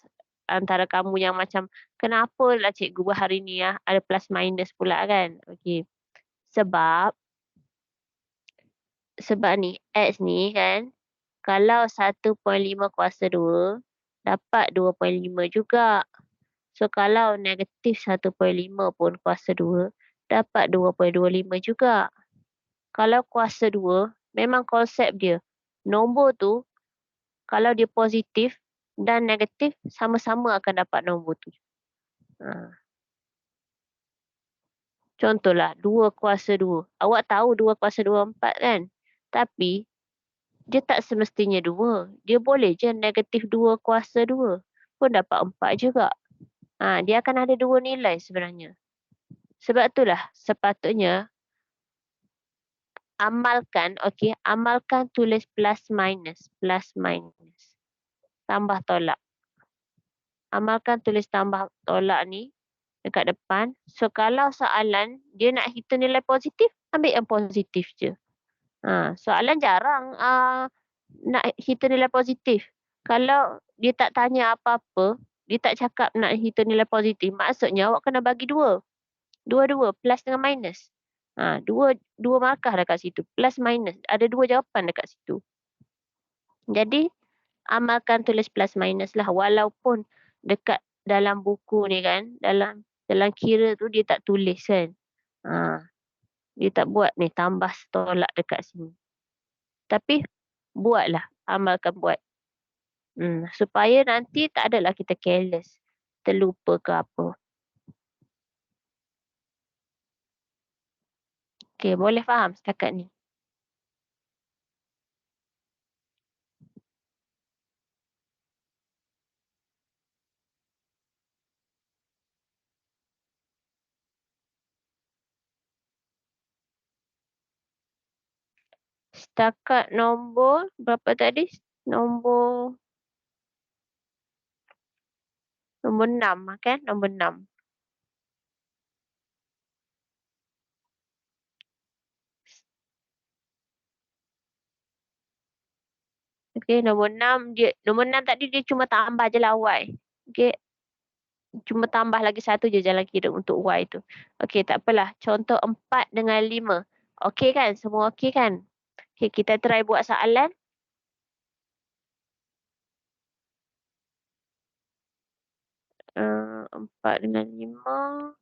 Speaker 1: antara kamu yang macam, kenapa lah cikgu hari ni ada plus minus pula kan? Okey. Sebab ni X ni kan, kalau 1.5 kuasa 2, dapat 2.5 juga. So kalau negatif 1.5 pun kuasa 2, dapat 2.25 juga. Kalau kuasa 2, memang konsep dia. Nombor tu, kalau dia positif dan negatif, sama-sama akan dapat nombor tu. Contohlah, 2 kuasa 2. Awak tahu 2 kuasa 2 4 kan? Tapi, dia tak semestinya 2. Dia boleh je negatif 2 kuasa 2. Pun dapat 4 juga. Dia akan ada 2 nilai sebenarnya. Sebab itulah sepatutnya amalkan tulis plus minus. Tambah tolak. Amalkan tulis tambah tolak ni dekat depan. So kalau soalan dia nak hitung nilai positif, ambil yang positif je. Soalan jarang nak hitung nilai positif. Kalau dia tak tanya apa-apa, dia tak cakap nak hitung nilai positif, maksudnya awak kena bagi 2. Dua-dua, plus dengan minus. Dua markah dekat situ. Plus minus. Ada 2 jawapan dekat situ. Jadi, amalkan tulis plus minus lah. Walaupun dekat dalam buku ni kan, dalam kira tu dia tak tulis kan. Dia tak buat ni, tambah tolak dekat sini. Tapi, buatlah. Amalkan buat. Supaya nanti tak adalah kita careless. Terlupa ke apa. Okay, boleh faham setakat ni? Setakat nombor berapa tadi? Nombor 6 kan? Nombor 6. Okey, nombor 6 tadi dia cuma tambah je lah Y. Okey. Cuma tambah lagi satu je jalan kira untuk Y tu. Okey, tak apalah. Contoh 4 dengan 5. Okey kan? Semua okey kan? Okey, kita try buat soalan. Uh, 4 dengan 5.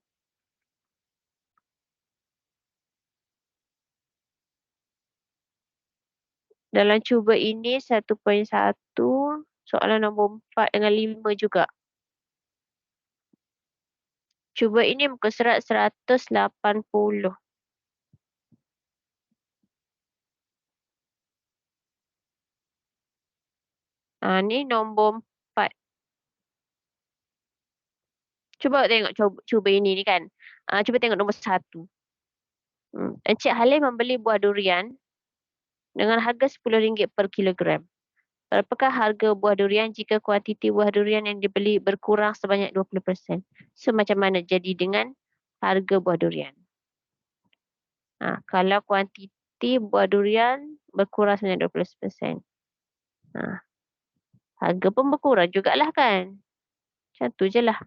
Speaker 1: Dalam cuba ini 1.1. Soalan nombor 4 dengan 5 juga. Cuba ini muka surat 180. Ni nombor 4. Cuba tengok cuba ini ni kan. Cuba tengok nombor 1. Encik Halim membeli buah durian dengan harga RM10 per kilogram. Berapakah harga buah durian jika kuantiti buah durian yang dibeli berkurang sebanyak 20%? So macam mana jadi dengan harga buah durian? Kalau kuantiti buah durian berkurang sebanyak 20%. Harga pun berkurang jugalah kan. Macam tu je lah.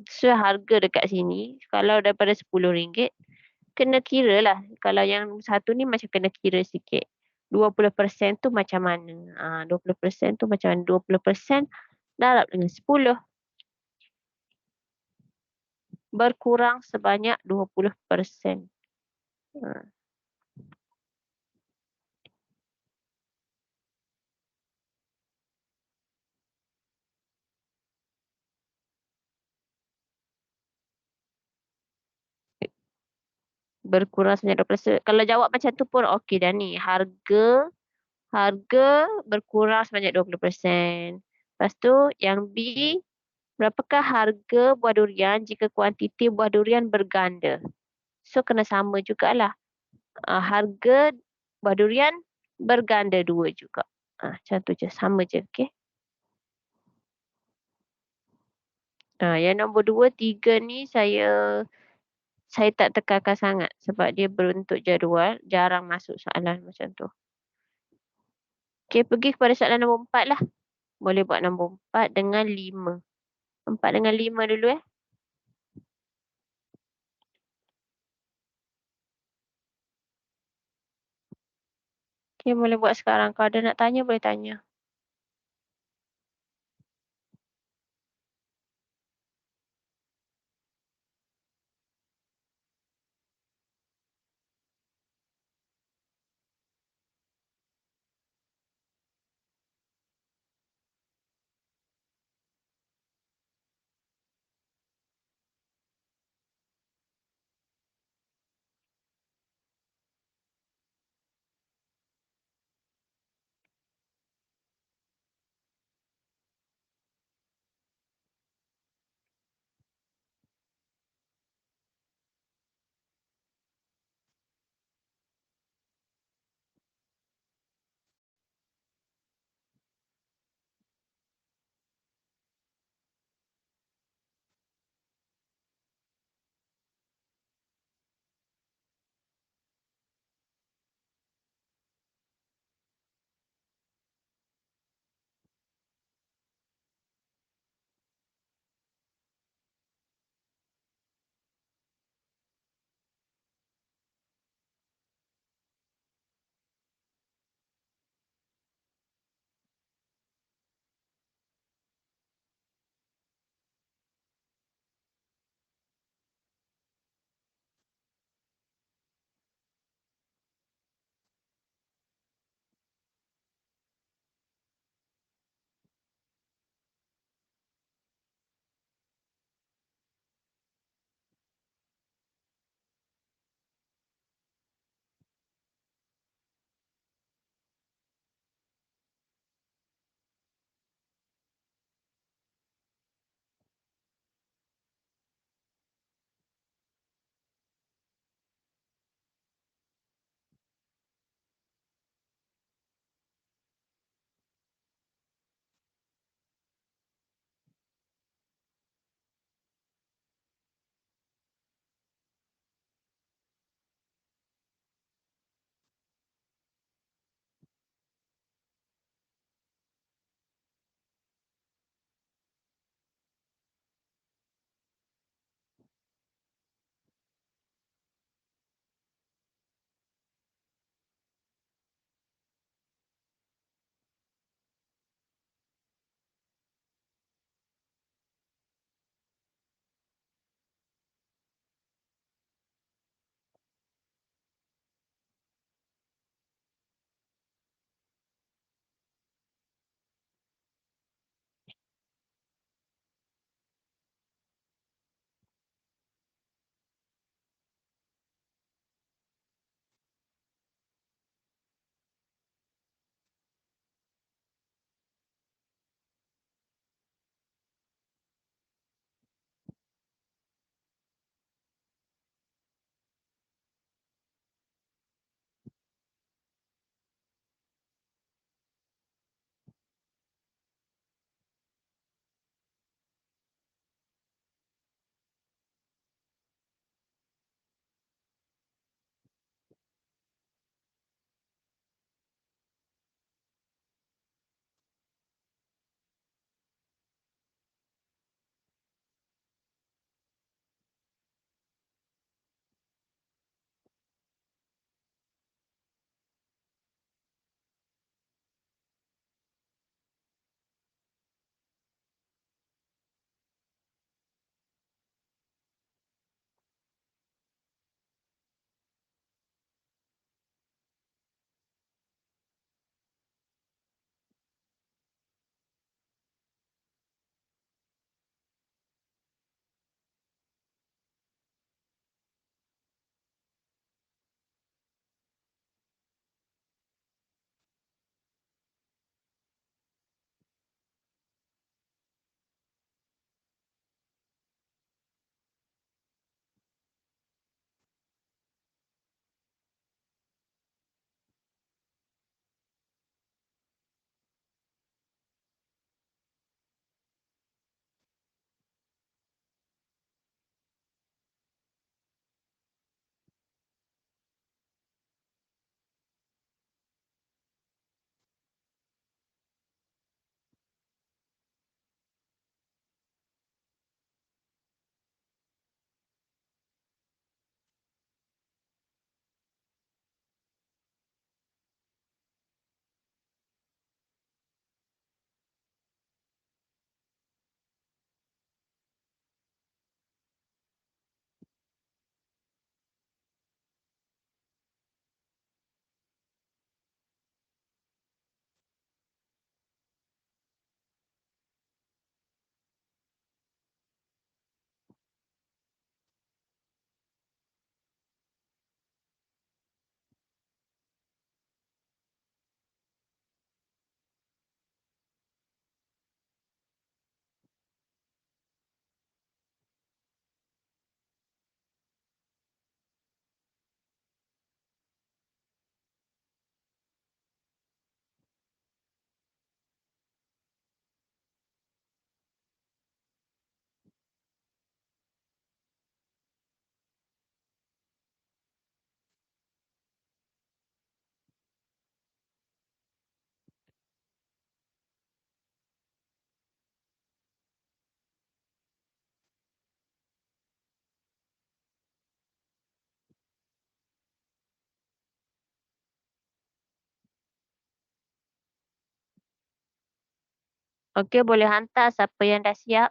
Speaker 1: So harga dekat sini, kalau daripada RM10, kena kira lah. Kalau yang satu ni macam kena kira sikit. 20% tu macam mana? 20% tu macam mana? 20% darab dengan 10. Berkurang sebanyak 20%. Berkurang sebanyak 20%. Kalau jawab macam tu pun okey dah ni. Harga berkurang sebanyak 20%. Lepas tu yang B, berapakah harga buah durian jika kuantiti buah durian berganda? So kena sama jugalah. Harga buah durian berganda dua juga. Macam tu je. Sama je. Okay. Yang nombor dua, tiga ni saya tak tekankan sangat sebab dia beruntuk jadual, jarang masuk soalan macam tu. Okey, pergi kepada soalan nombor empat lah. Boleh buat nombor empat dengan lima. Empat dengan lima dulu eh. Okey, boleh buat sekarang. Kalau ada nak tanya, boleh tanya. Okey, boleh hantar siapa yang dah siap.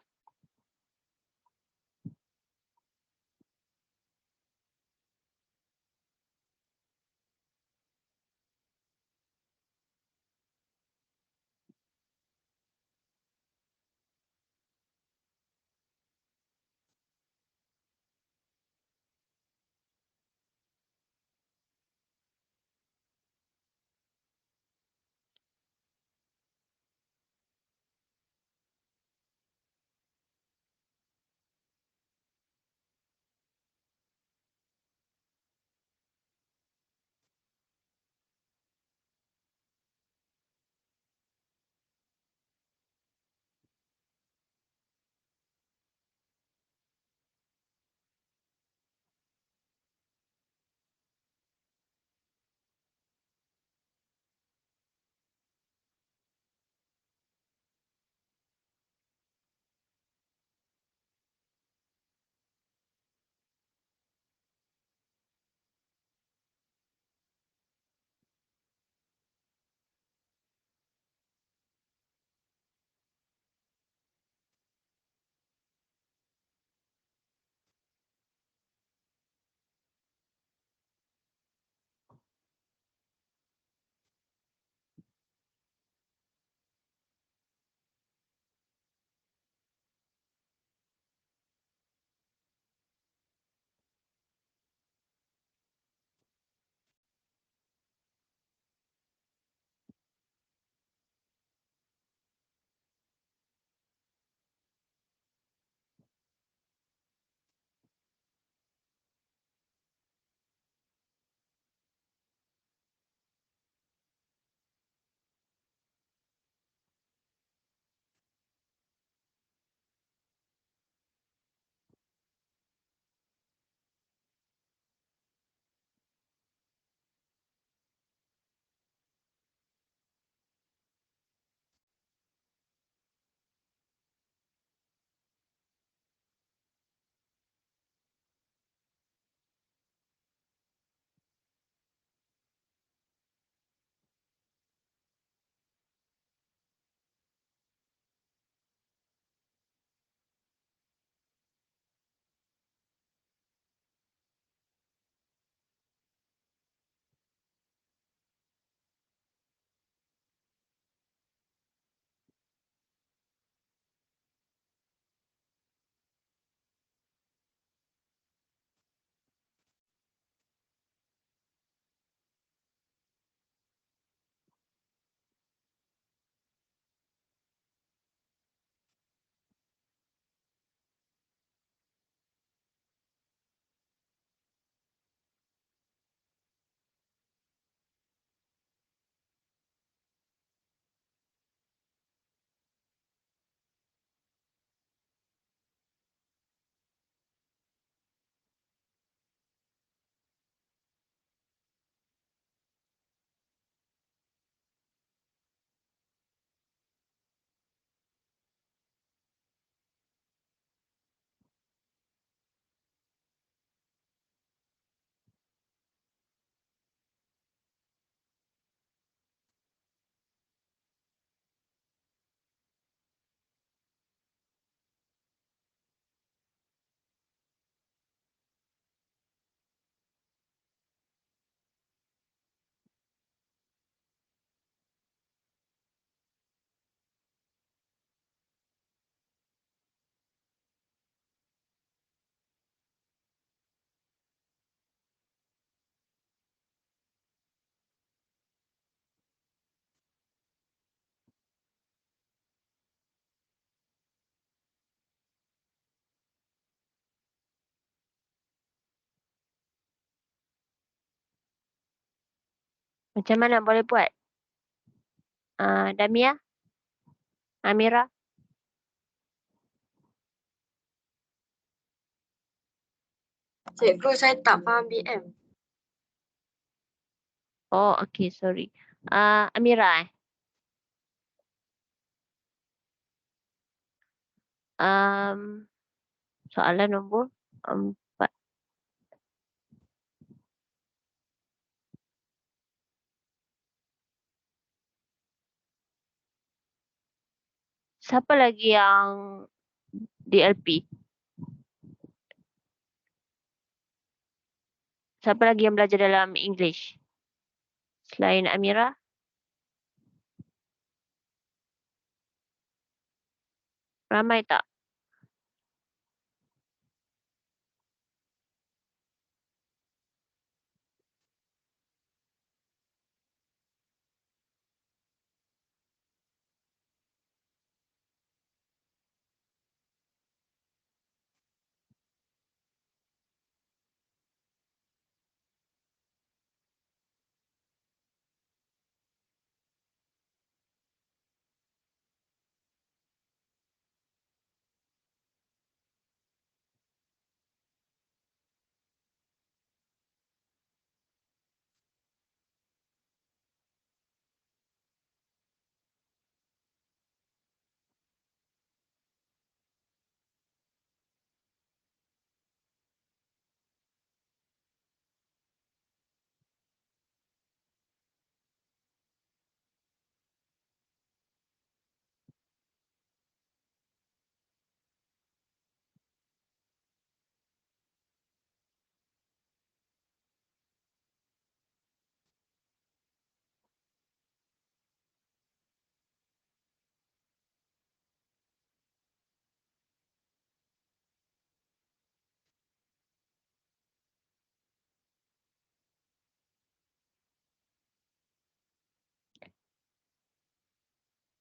Speaker 1: Macam mana boleh buat? Damia? Amira?
Speaker 3: Cikgu, saya tak faham BM.
Speaker 1: Oh, okey, sorry. Amira eh? Soalan nombor 4. Siapa lagi yang DLP? Siapa lagi yang belajar dalam English? Selain Amira? Ramai tak?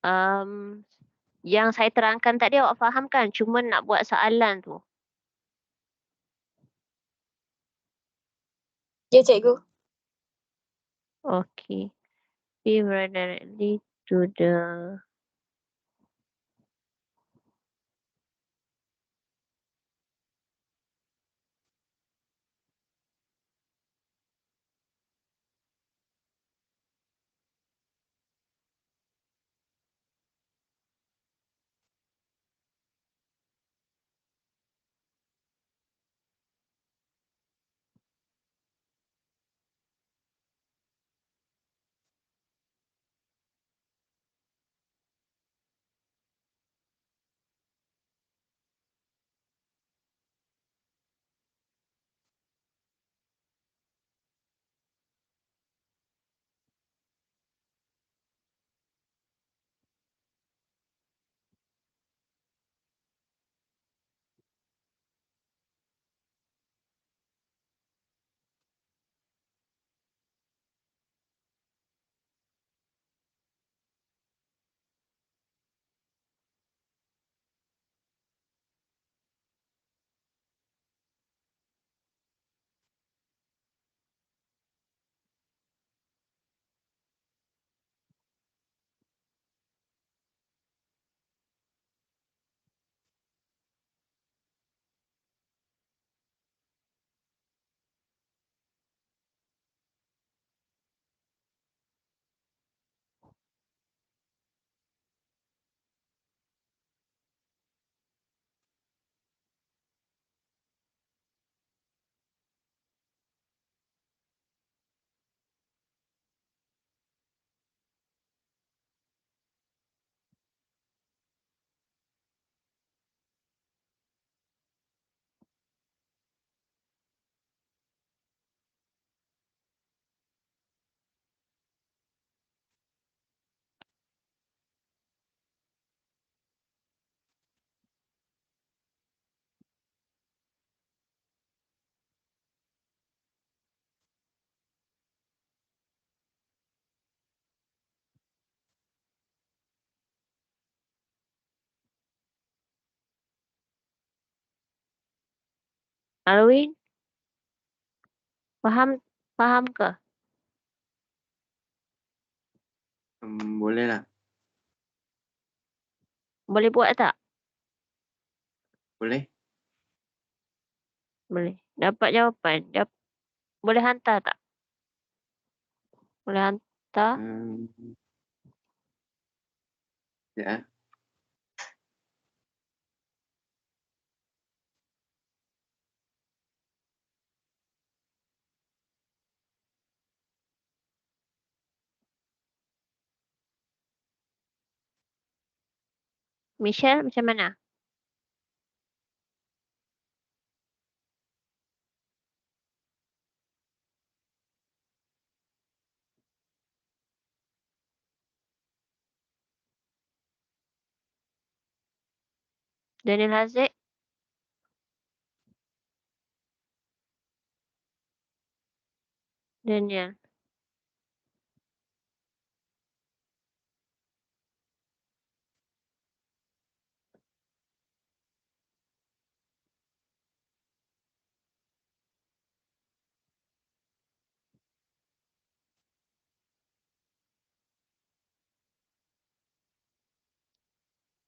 Speaker 1: Um, yang saya terangkan tadi awak faham kan? Cuma nak buat soalan tu.
Speaker 3: Ya, cikgu.
Speaker 1: Okay. Be directly to the Halloween. Faham? Faham ke?
Speaker 2: Boleh lah.
Speaker 1: Boleh buat tak?
Speaker 2: Boleh.
Speaker 1: Boleh. Dapat jawapan. Boleh hantar tak? Boleh hantar.
Speaker 2: Ya.
Speaker 1: Michelle macam mana? Daniel Haziq? Daniel.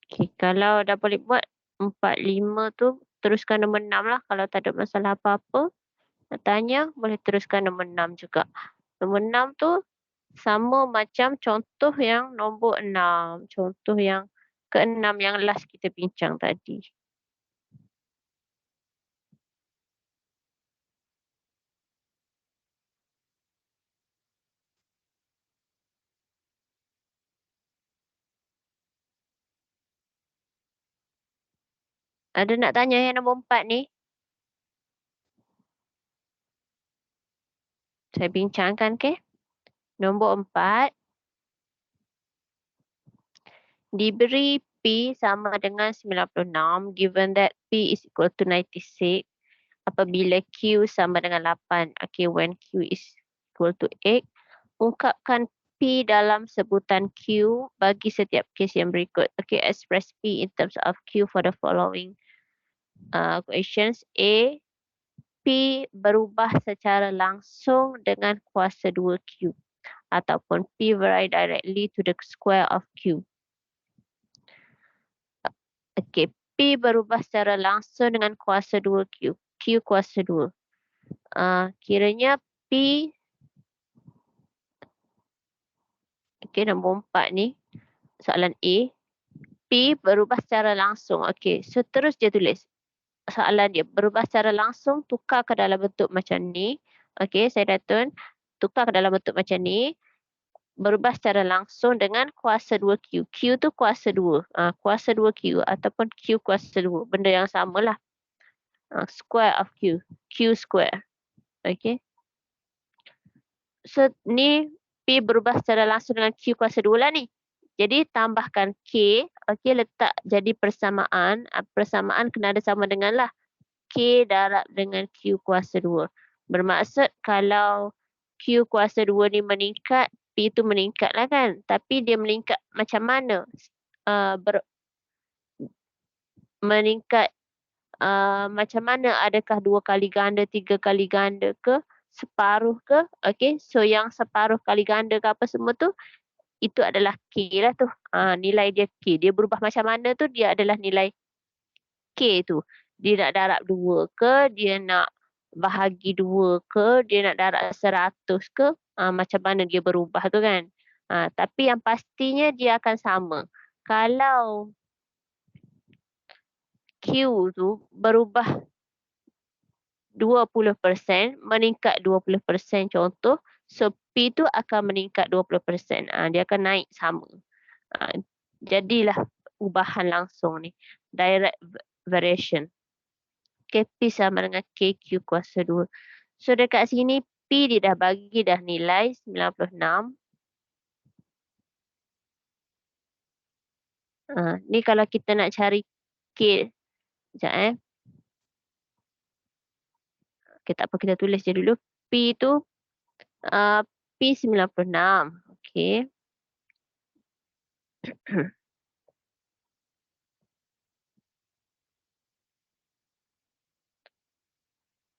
Speaker 1: Okay, kalau dah boleh buat 4, 5 tu, teruskan nombor 6 lah. Kalau tak ada masalah apa-apa, nak tanya, boleh teruskan nombor 6 juga. Nombor 6 tu sama macam contoh yang nombor 6. Contoh yang ke-6 yang last kita bincang tadi. Ada nak tanya yang nombor 4 ni? Saya bincangkan, okay? Nombor 4, diberi P sama dengan 96, given that P is equal to 96, apabila Q sama dengan 8. Okay, when Q is equal to 8, ungkapkan P dalam sebutan Q bagi setiap kes yang berikut. Okay, express P in terms of Q for the following questions. A, P berubah secara langsung dengan kuasa 2Q ataupun P vary directly to the square of Q. Okay, P berubah secara langsung dengan kuasa 2Q. Q kuasa 2. Kiranya P, okay, nombor 4 ni, soalan A, P berubah secara langsung. Okay, so terus dia tulis. Soalan dia, berubah secara langsung, tukar ke dalam bentuk macam ni. Okay, saya dah tun. Tukar ke dalam bentuk macam ni. Berubah secara langsung dengan kuasa 2Q. Q tu kuasa 2. Kuasa 2Q ataupun Q kuasa 2. Benda yang sama lah. Square of Q. Q square. Okay. So, ni P berubah secara langsung dengan Q kuasa 2 lah ni. Jadi, tambahkan K. Okay, letak jadi persamaan. Persamaan kena ada sama dengan lah. K darab dengan Q kuasa 2. Bermaksud kalau Q kuasa 2 ni meningkat, P tu meningkat lah kan. Tapi dia meningkat macam mana? Meningkat macam mana? Adakah 2 kali ganda, 3 kali ganda ke? Separuh ke? Okay, so yang separuh kali ganda ke apa semua tu, itu adalah K lah tu. Nilai dia K. Dia berubah macam mana tu, dia adalah nilai K tu. Dia nak darab 2 ke, dia nak bahagi 2 ke, dia nak darab 100 ke, macam mana dia berubah tu kan. Tapi yang pastinya dia akan sama. Kalau Q tu berubah 20%, meningkat 20% contoh, so P tu akan meningkat 20%. Dia akan naik sama. Jadilah ubahan langsung ni. Direct variation. Okay, P sama dengan KQ kuasa 2. So dekat sini P dia dah bagi dah nilai 96. Ni kalau kita nak cari K. Sekejap Okay, tak apa, kita tulis je dulu. P tu P 96. Okay.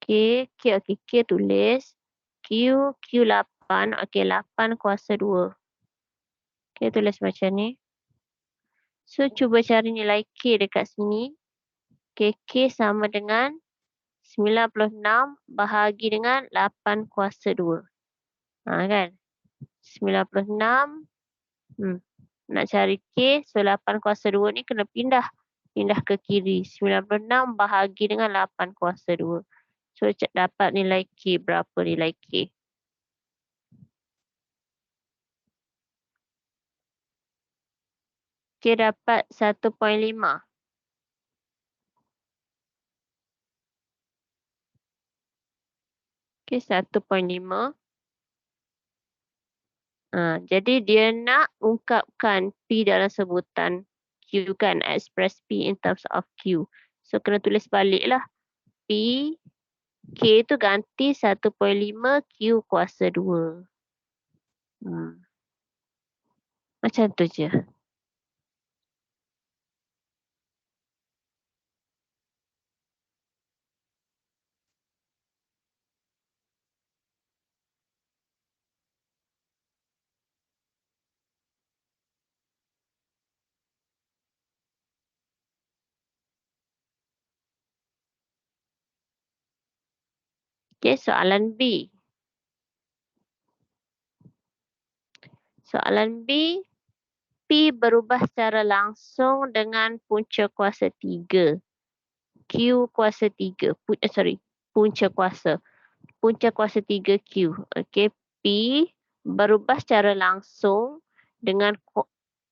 Speaker 1: K tulis. Q8. Okay, 8 kuasa 2. Okay, tulis macam ni. So, cuba cari nilai K dekat sini. Okay, K sama dengan 96 bahagi dengan 8 kuasa 2. Kan? 96. Nak cari K, so 8 kuasa 2 ni kena pindah. Pindah ke kiri. 96 bahagi dengan 8 kuasa 2. So, dapat nilai K. Berapa nilai K? K dapat 1.5. Okey, 1.5. Jadi dia nak ungkapkan P dalam sebutan Q kan, express P in terms of Q. So kena tulis balik lah. P, K tu ganti 1.5 Q kuasa 2. Macam tu je. Okey, soalan B. Soalan B, P berubah secara langsung dengan punca kuasa 3. Q kuasa 3. Punca kuasa. Punca kuasa 3Q. Okey, P berubah secara langsung dengan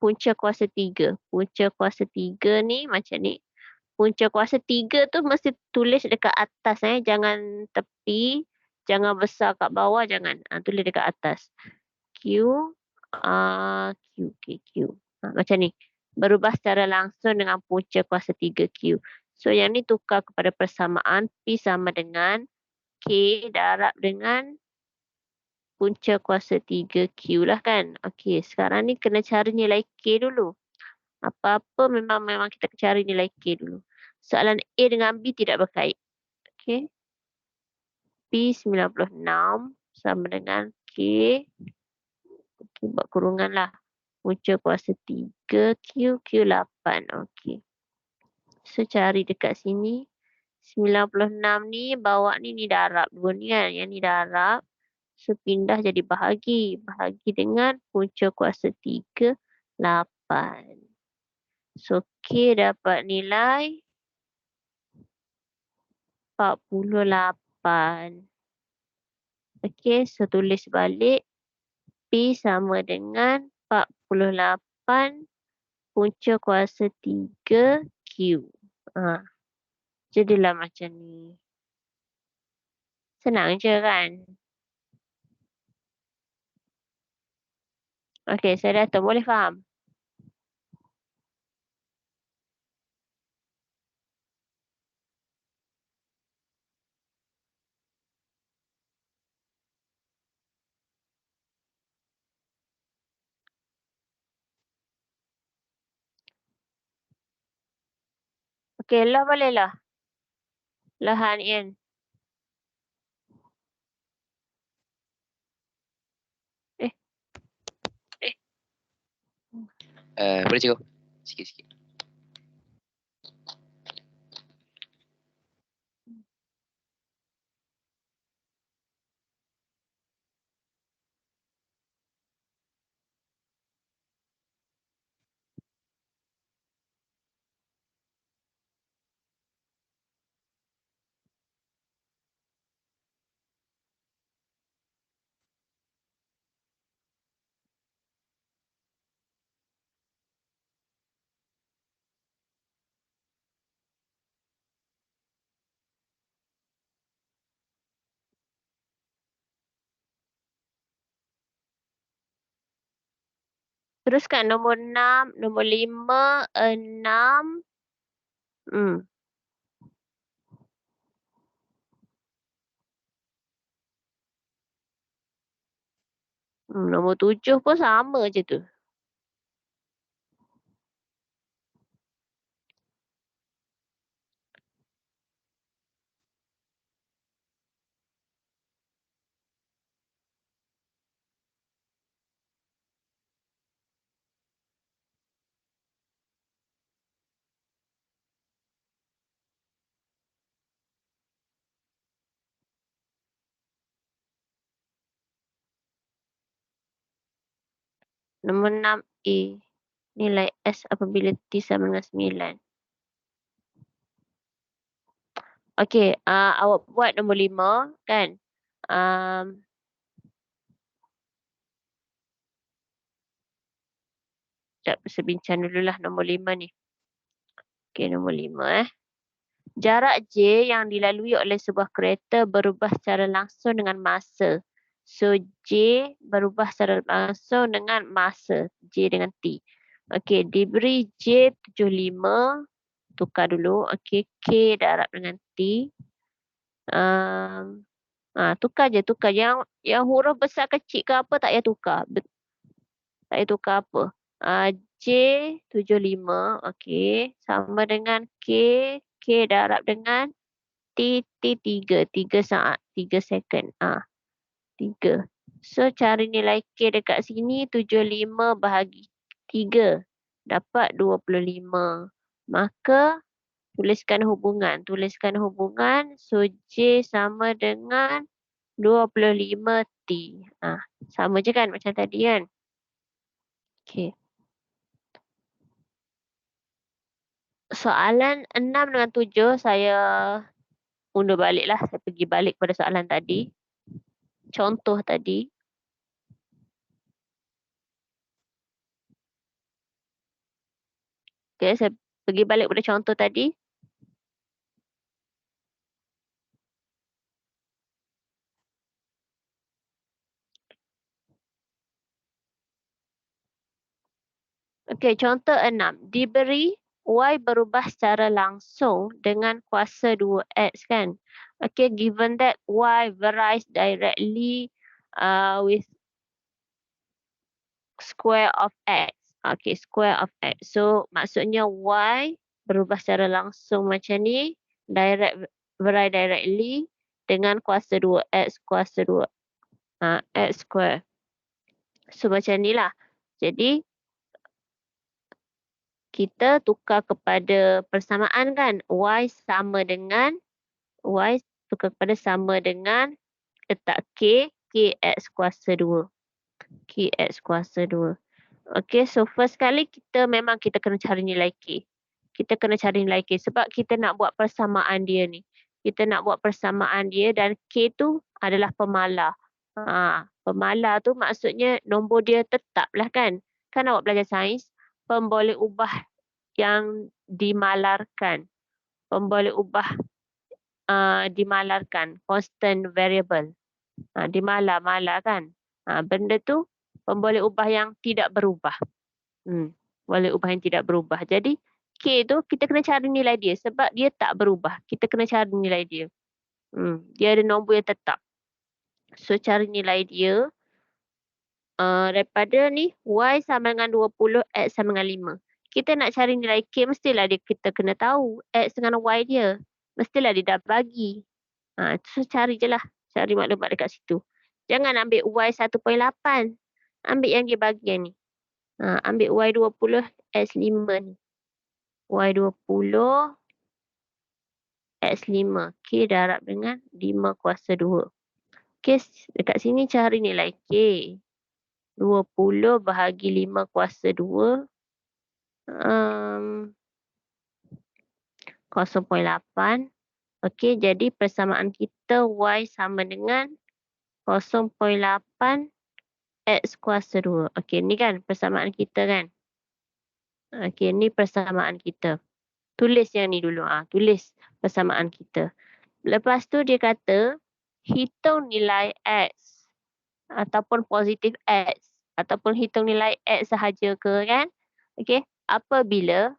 Speaker 1: punca kuasa 3. Punca kuasa 3 ni macam ni. Punca kuasa 3 tu mesti tulis dekat atas jangan tepi, jangan besar kat bawah, jangan. Tulis dekat atas. Q, Q. Macam ni. Berubah secara langsung dengan punca kuasa 3Q. So yang ni tukar kepada persamaan P sama dengan K darab dengan punca kuasa 3Q lah kan. Okey, sekarang ni kena cari nilai K dulu. Apa-apa memang kita cari nilai K dulu. Soalan A dengan B tidak berkait. Okey. P 96 sama dengan K. Okay, buat kurungan lah. Punca kuasa 3Q, Q8. Okey. So cari dekat sini. 96 ni bawa ni darab. 2 ni kan. Yang ni darab. So pindah jadi bahagi. Bahagi dengan punca kuasa 3, 8. So K dapat nilai 48. Okey, so tulis balik. P sama dengan 48 punca kuasa 3Q. Jadilah macam ni. Senang je kan? Okey, saya dah tahu. Boleh faham? Okey, lah boleh lah. Lahan Ian.
Speaker 4: Boleh cikgu? Sikit-sikit. Teruskan nombor 6, nombor 5, 6. Nombor 7 pun sama je tu. Nombor 6A. Nilai S apabila T sama dengan 9. Okey, awak buat nombor 5 kan.
Speaker 1: sekejap berbincang dululah nombor 5 ni. Okey, nombor 5. Jarak J yang dilalui oleh sebuah kereta berubah secara langsung dengan masa. So, J berubah secara langsung dengan masa. J dengan T. Okey, diberi J 75. Tukar dulu. Okey, K darab dengan T. Tukar je. Yang huruf besar kecil ke apa tak payah tukar. Tak payah tukar apa. J 75. Okey. Sama dengan K. K darab dengan T 3. 3 saat. 3 second. 3. So, cari nilai K dekat sini. 75 bahagi 3. Dapat 25. Maka, tuliskan hubungan. So, J sama dengan 25 T. Sama je kan macam tadi kan? Okey. Soalan 6 dengan 7 saya undur balik lah. Saya pergi balik pada soalan tadi. Contoh tadi. Okey, saya pergi balik pada contoh tadi. Okey, contoh 6. Diberi Y berubah secara langsung dengan kuasa 2X kan. Okey, given that Y varies directly with square of X. Okey, square of X. So, maksudnya Y berubah secara langsung macam ni. Vary directly dengan kuasa 2X, kuasa 2 X square. So, macam ni lah. Jadi, kita tukar kepada persamaan kan. Y tukar kepada sama dengan letak K X kuasa 2. K X kuasa 2. Okay, so first kali kita kena cari nilai K. Kita kena cari nilai K sebab kita nak buat persamaan dia ni. Kita nak buat persamaan dia dan K tu adalah pemalar. Pemalar tu maksudnya nombor dia tetap lah kan. Kan awak belajar sains, pemboleh ubah yang dimalarkan. Pemboleh ubah dimalarkan. Constant variable. Dimalar kan. Benda tu pemboleh ubah yang tidak berubah. Boleh ubah yang tidak berubah. Jadi K tu kita kena cari nilai dia sebab dia tak berubah. Kita kena cari nilai dia. Dia ada nombor yang tetap. So cari nilai dia daripada ni Y sama dengan 20, X sama dengan 5. Kita nak cari nilai K mestilah kita kena tahu X dengan Y dia. Mestilah dia dah bagi. So cari je lah. Cari maklumat dekat situ. Jangan ambil Y 1.8. Ambil yang dia bagi yang ni. Ambil Y20 X5 ni. Y20 X5. K darab dengan 5 kuasa 2. Okay, dekat sini cari nilai K. 20 bahagi 5 kuasa 2. 0.8. Okey, jadi persamaan kita Y sama dengan 0.8 X kuasa 2. Okey, ni kan persamaan kita kan. Okey, ni persamaan kita. Tulis yang ni dulu. Tulis persamaan kita. Lepas tu dia kata, hitung nilai X ataupun positif X ataupun hitung nilai X sahaja ke kan. Okey, apabila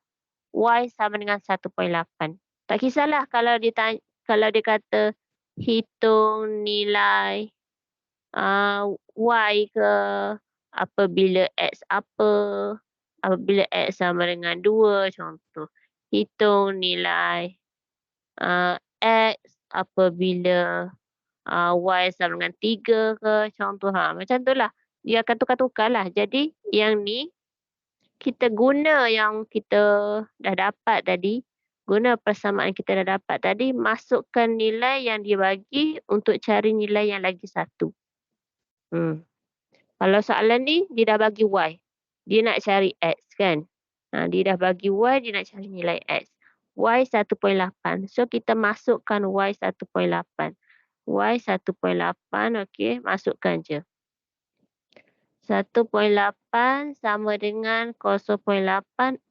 Speaker 1: Y sama dengan 1.8. Tak kisahlah kalau dia kata hitung nilai Y ke apabila X apabila X sama dengan 2 contoh. Hitung nilai X apabila Y sama dengan 3 ke contoh. Macam tu lah. Dia akan tukar-tukar lah. Jadi yang ni kita guna yang kita dah dapat tadi. Guna persamaan kita dah dapat tadi. Masukkan nilai yang dia bagi untuk cari nilai yang lagi satu. Kalau soalan ni dia dah bagi Y. Dia nak cari X kan. Dia dah bagi Y, dia nak cari nilai X. Y 1.8. So kita masukkan Y 1.8. Y 1.8, okey, masukkan je. 1.8 sama dengan 0.8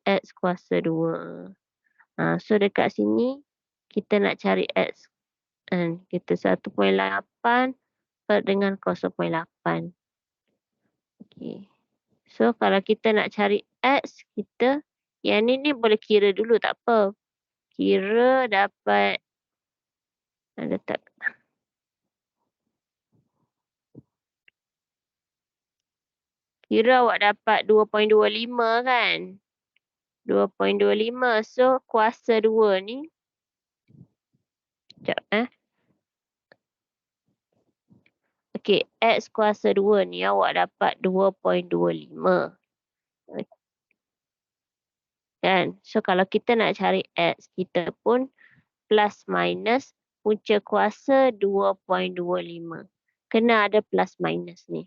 Speaker 1: X kuasa 2. So dekat sini kita nak cari X. Kita 1.8 per dengan 0.8. Okay. So kalau kita nak cari X, kita yang ni boleh kira dulu tak apa. Kira dapat letak. Kira awak dapat 2.25 kan? 2.25. So kuasa 2 ni. Sekejap Okey, X kuasa 2 ni awak dapat 2.25. Kan? So kalau kita nak cari X, kita pun plus minus punca kuasa 2.25. Kena ada plus minus ni.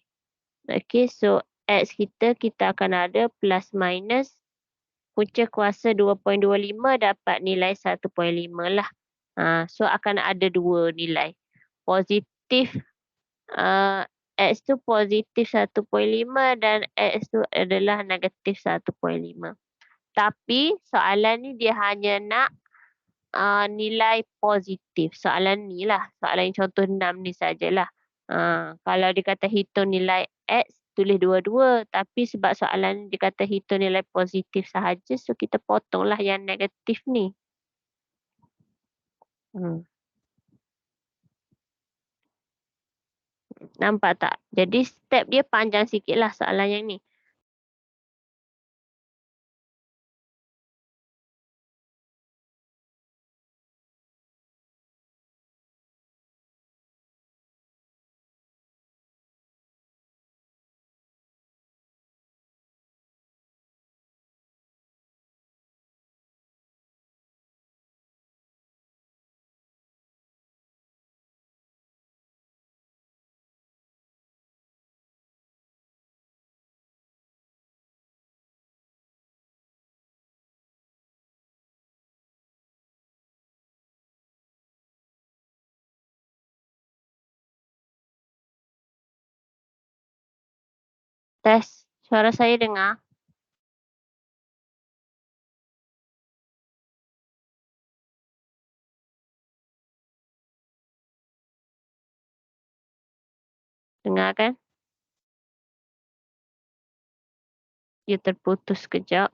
Speaker 1: Okey, so X kita akan ada plus minus punca kuasa 2.25 dapat nilai 1.5 lah. So akan ada dua nilai. Positif X tu positif 1.5 dan X tu adalah negatif 1.5. Tapi soalan ni dia hanya nak nilai positif. Soalan ni lah. Soalan yang contoh 6 ni sajalah. Kalau dia kata hitung nilai X, tulis dua-dua. Tapi sebab soalan dia kata hitung nilai positif sahaja, so kita potonglah yang negatif ni. Nampak tak? Jadi step dia panjang sikit lah soalan yang ni. Tes, suara saya dengar? Dengar kan? Dia terputus sekejap.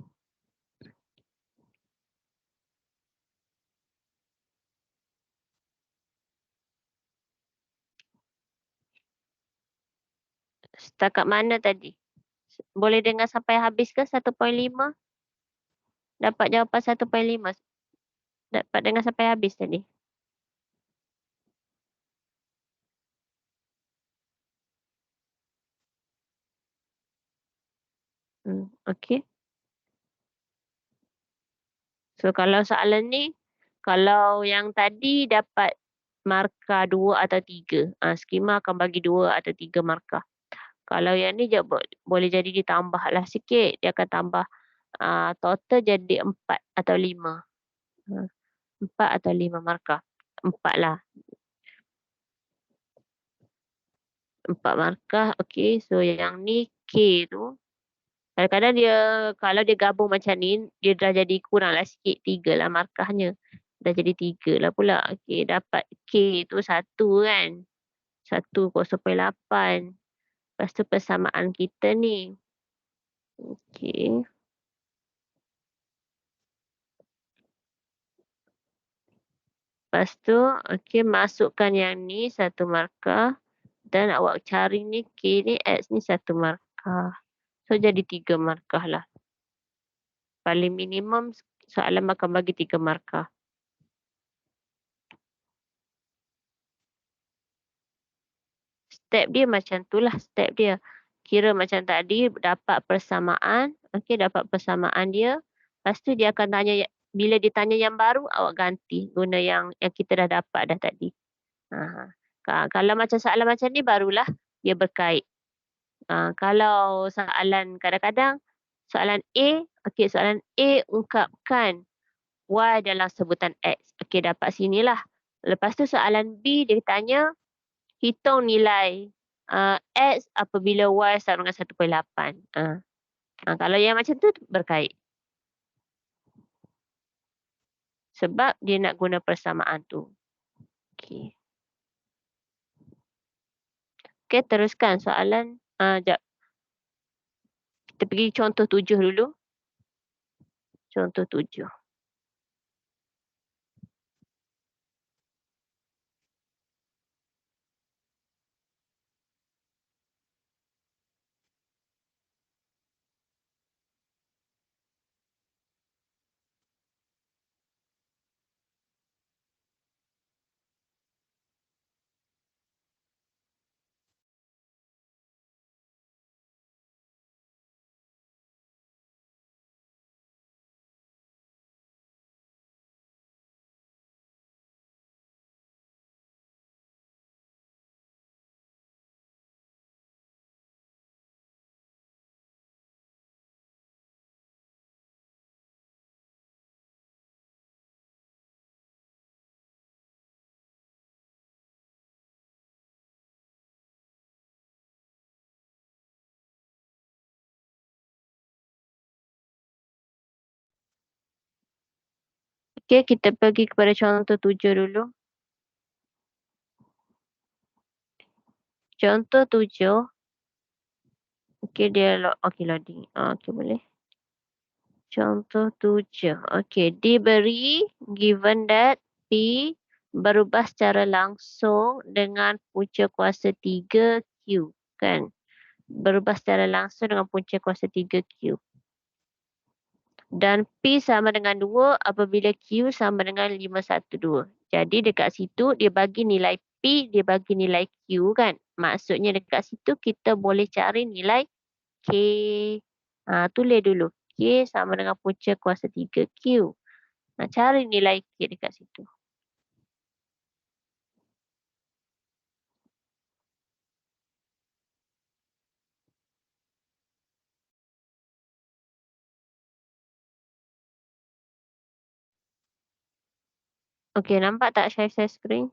Speaker 1: Setakat mana tadi? Boleh dengar sampai habis ke 1.5? Dapat jawapan 1.5? Dapat dengar sampai habis tadi? Okey. So kalau soalan ni, kalau yang tadi dapat markah 2 atau 3. Skema akan bagi 2 atau 3 markah. Kalau yang ni boleh jadi ditambahlah sikit. Dia akan tambah total jadi 4 atau 5. 4 atau 5 markah. 4 lah. 4 markah. Okey. So yang ni K tu. Kadang-kadang kalau dia gabung macam ni, dia dah jadi kurang lah sikit. 3 lah markahnya. Dah jadi 3 lah pula. Okey. Dapat K tu 1 kan. 1.8. Lepas tu persamaan kita ni. Okey. Lepas tu, okey, masukkan yang ni 1 markah. Dan awak cari ni K ni, X ni 1 markah. So, jadi 3 markah lah. Paling minimum soalan akan bagi 3 markah. Step dia macam tu lah, step dia. Kira macam tadi, dapat persamaan. Okey, dapat persamaan dia. Lepas tu dia akan tanya, bila dia tanya yang baru, awak ganti. Guna yang kita dah dapat dah tadi. Kalau macam soalan macam ni, barulah dia berkait. Kalau soalan kadang-kadang, soalan A, okey, soalan A ungkapkan Y dalam sebutan X. Okey, dapat sinilah. Lepas tu soalan B, dia tanya, hitung nilai X apabila Y sama dengan 1/8. Kalau yang macam tu berkait. Sebab dia nak guna persamaan tu. Okey. Okey, teruskan soalan. Jap. Kita pergi contoh 7 dulu. Contoh 7. Okey, kita pergi kepada contoh 7 dulu. Contoh 7. Okey, dia loading. Okey, boleh. Contoh 7. Okey, diberi given that P berubah secara langsung dengan punca kuasa 3Q. Kan? Berubah secara langsung dengan punca kuasa 3Q. Dan P sama dengan 2 apabila Q sama dengan 512. Jadi dekat situ dia bagi nilai P, dia bagi nilai Q kan. Maksudnya dekat situ kita boleh cari nilai K. Tulis dulu. K sama dengan punca kuasa 3Q. Cari nilai K dekat situ. Okey, nampak tak share screen?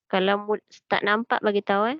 Speaker 1: Kalau tak nampak bagi tahu .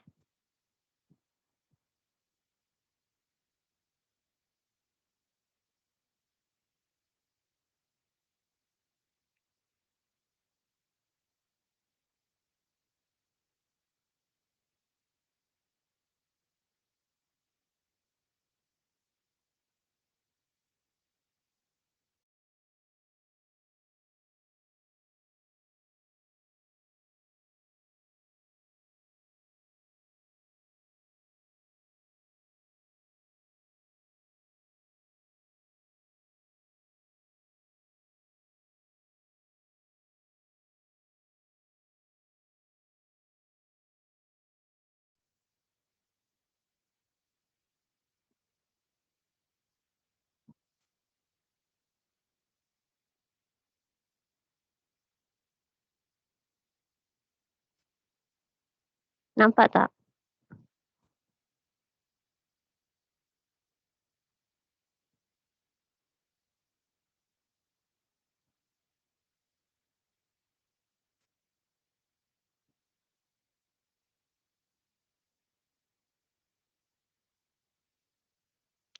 Speaker 1: Nampak tak?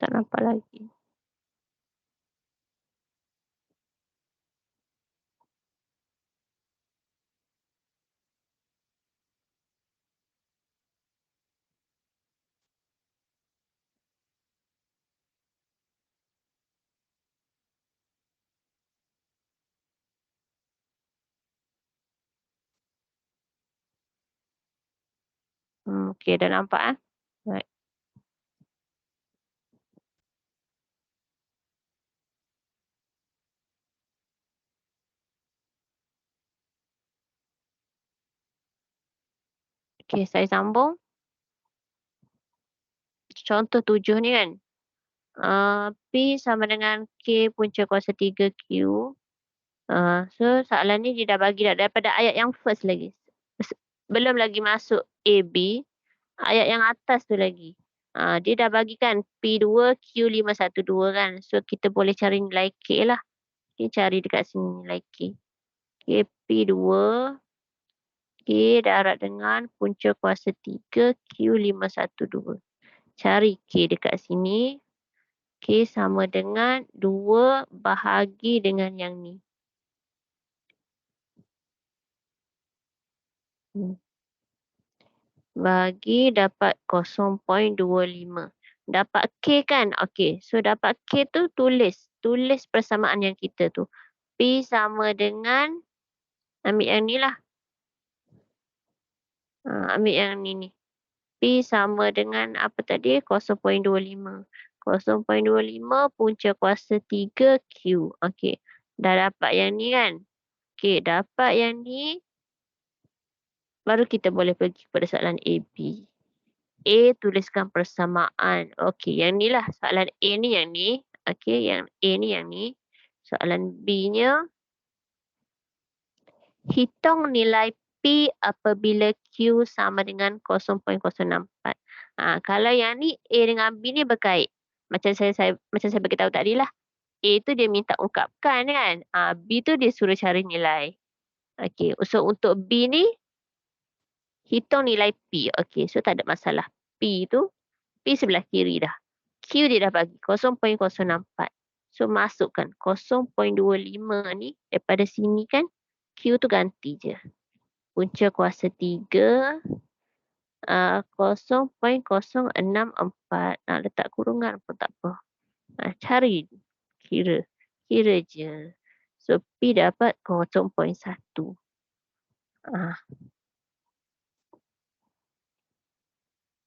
Speaker 1: Tak nampak lagi. Okey, dah nampak . Right. Okey, saya sambung. Contoh 7 ni kan. P sama dengan K punca kuasa 3Q. So soalan ni dia dah bagi dah daripada ayat yang first lagi. Belum lagi masuk A, B. Ayat yang atas tu lagi. Dia dah bagikan P2 Q512 kan. So kita boleh cari nilai K lah. Kita cari dekat sini nilai K. K P2 K darab dengan punca kuasa 3 Q512. Cari K dekat sini. K sama dengan 2 bahagi dengan yang ni. Bagi dapat 0.25. Dapat K kan? Okey. So dapat K tu tulis. Tulis persamaan yang kita tu. P sama dengan, ambil yang ni lah. Ambil yang ni. P sama dengan apa tadi? 0.25. 0.25 punca kuasa 3 Q. Okey. Dah dapat yang ni kan? Okey. Dapat yang ni. Baru kita boleh pergi pada soalan A, B. A tuliskan persamaan. Okey, yang ni lah. Soalan A ni yang ni. Okey, yang A ni yang ni. Soalan B-nya. Hitung nilai P apabila Q sama dengan 0.064. Kalau yang ni A dengan B ni berkait. Macam saya beritahu tadi lah. A tu dia minta ungkapkan kan. B tu dia suruh cari nilai. Okey, so untuk B ni hitung nilai P. Okey, so tak ada masalah. P tu P sebelah kiri dah. Q dia dah bagi 0.064. So masukkan 0.25 ni daripada sini kan. Q tu ganti je. Punca kuasa 3. 0.064. Nak letak kurungan pun tak apa. Cari. Kira. Kira je. So P dapat 0.1.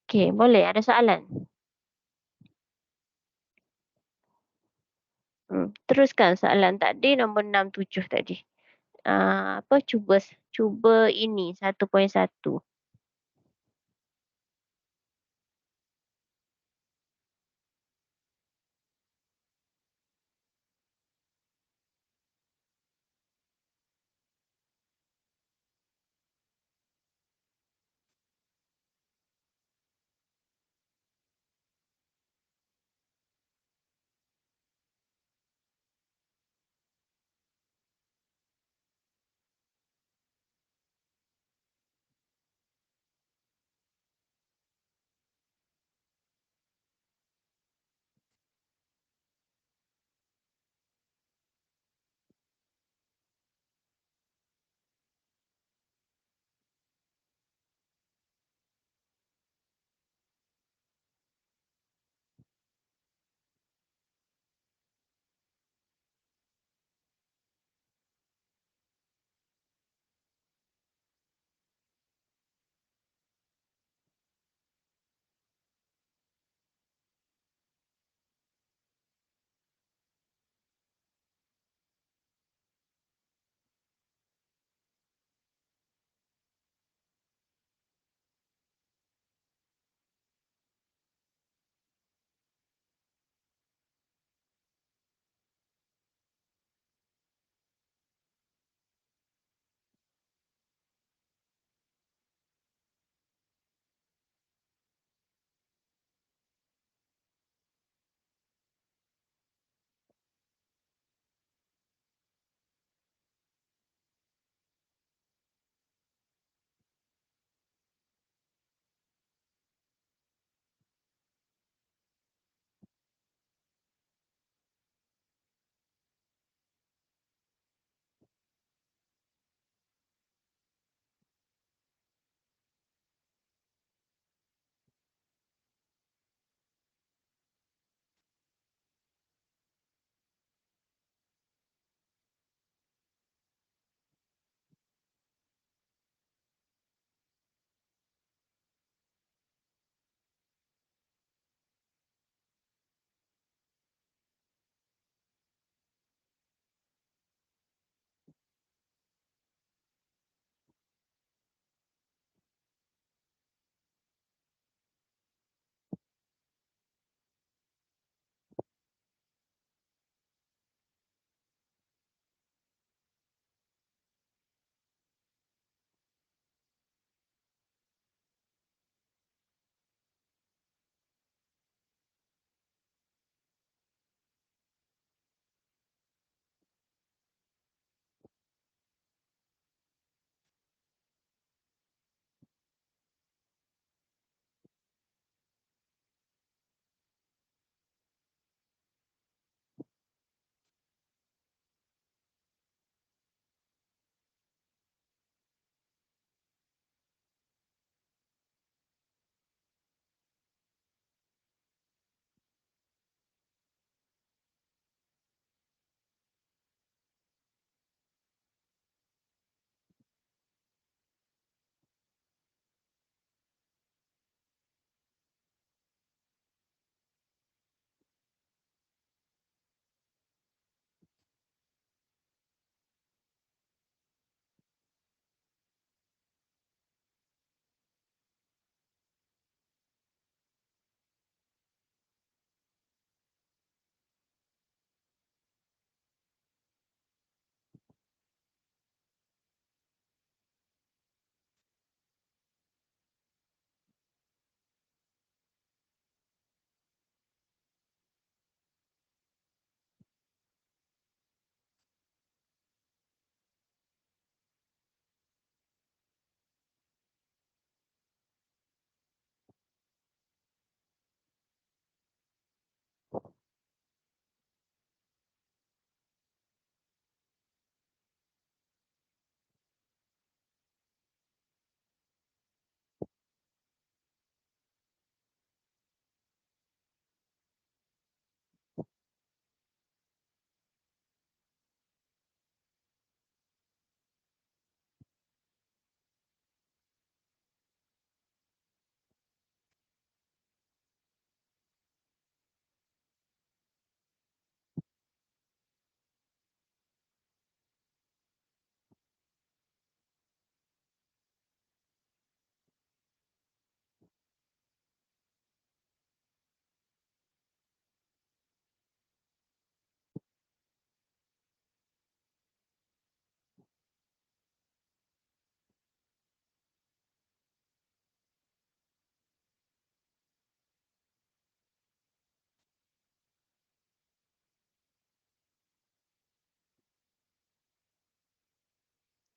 Speaker 1: Okey, boleh. Ada soalan? Teruskan soalan tadi nombor 67 tadi. Cuba ini 1.1.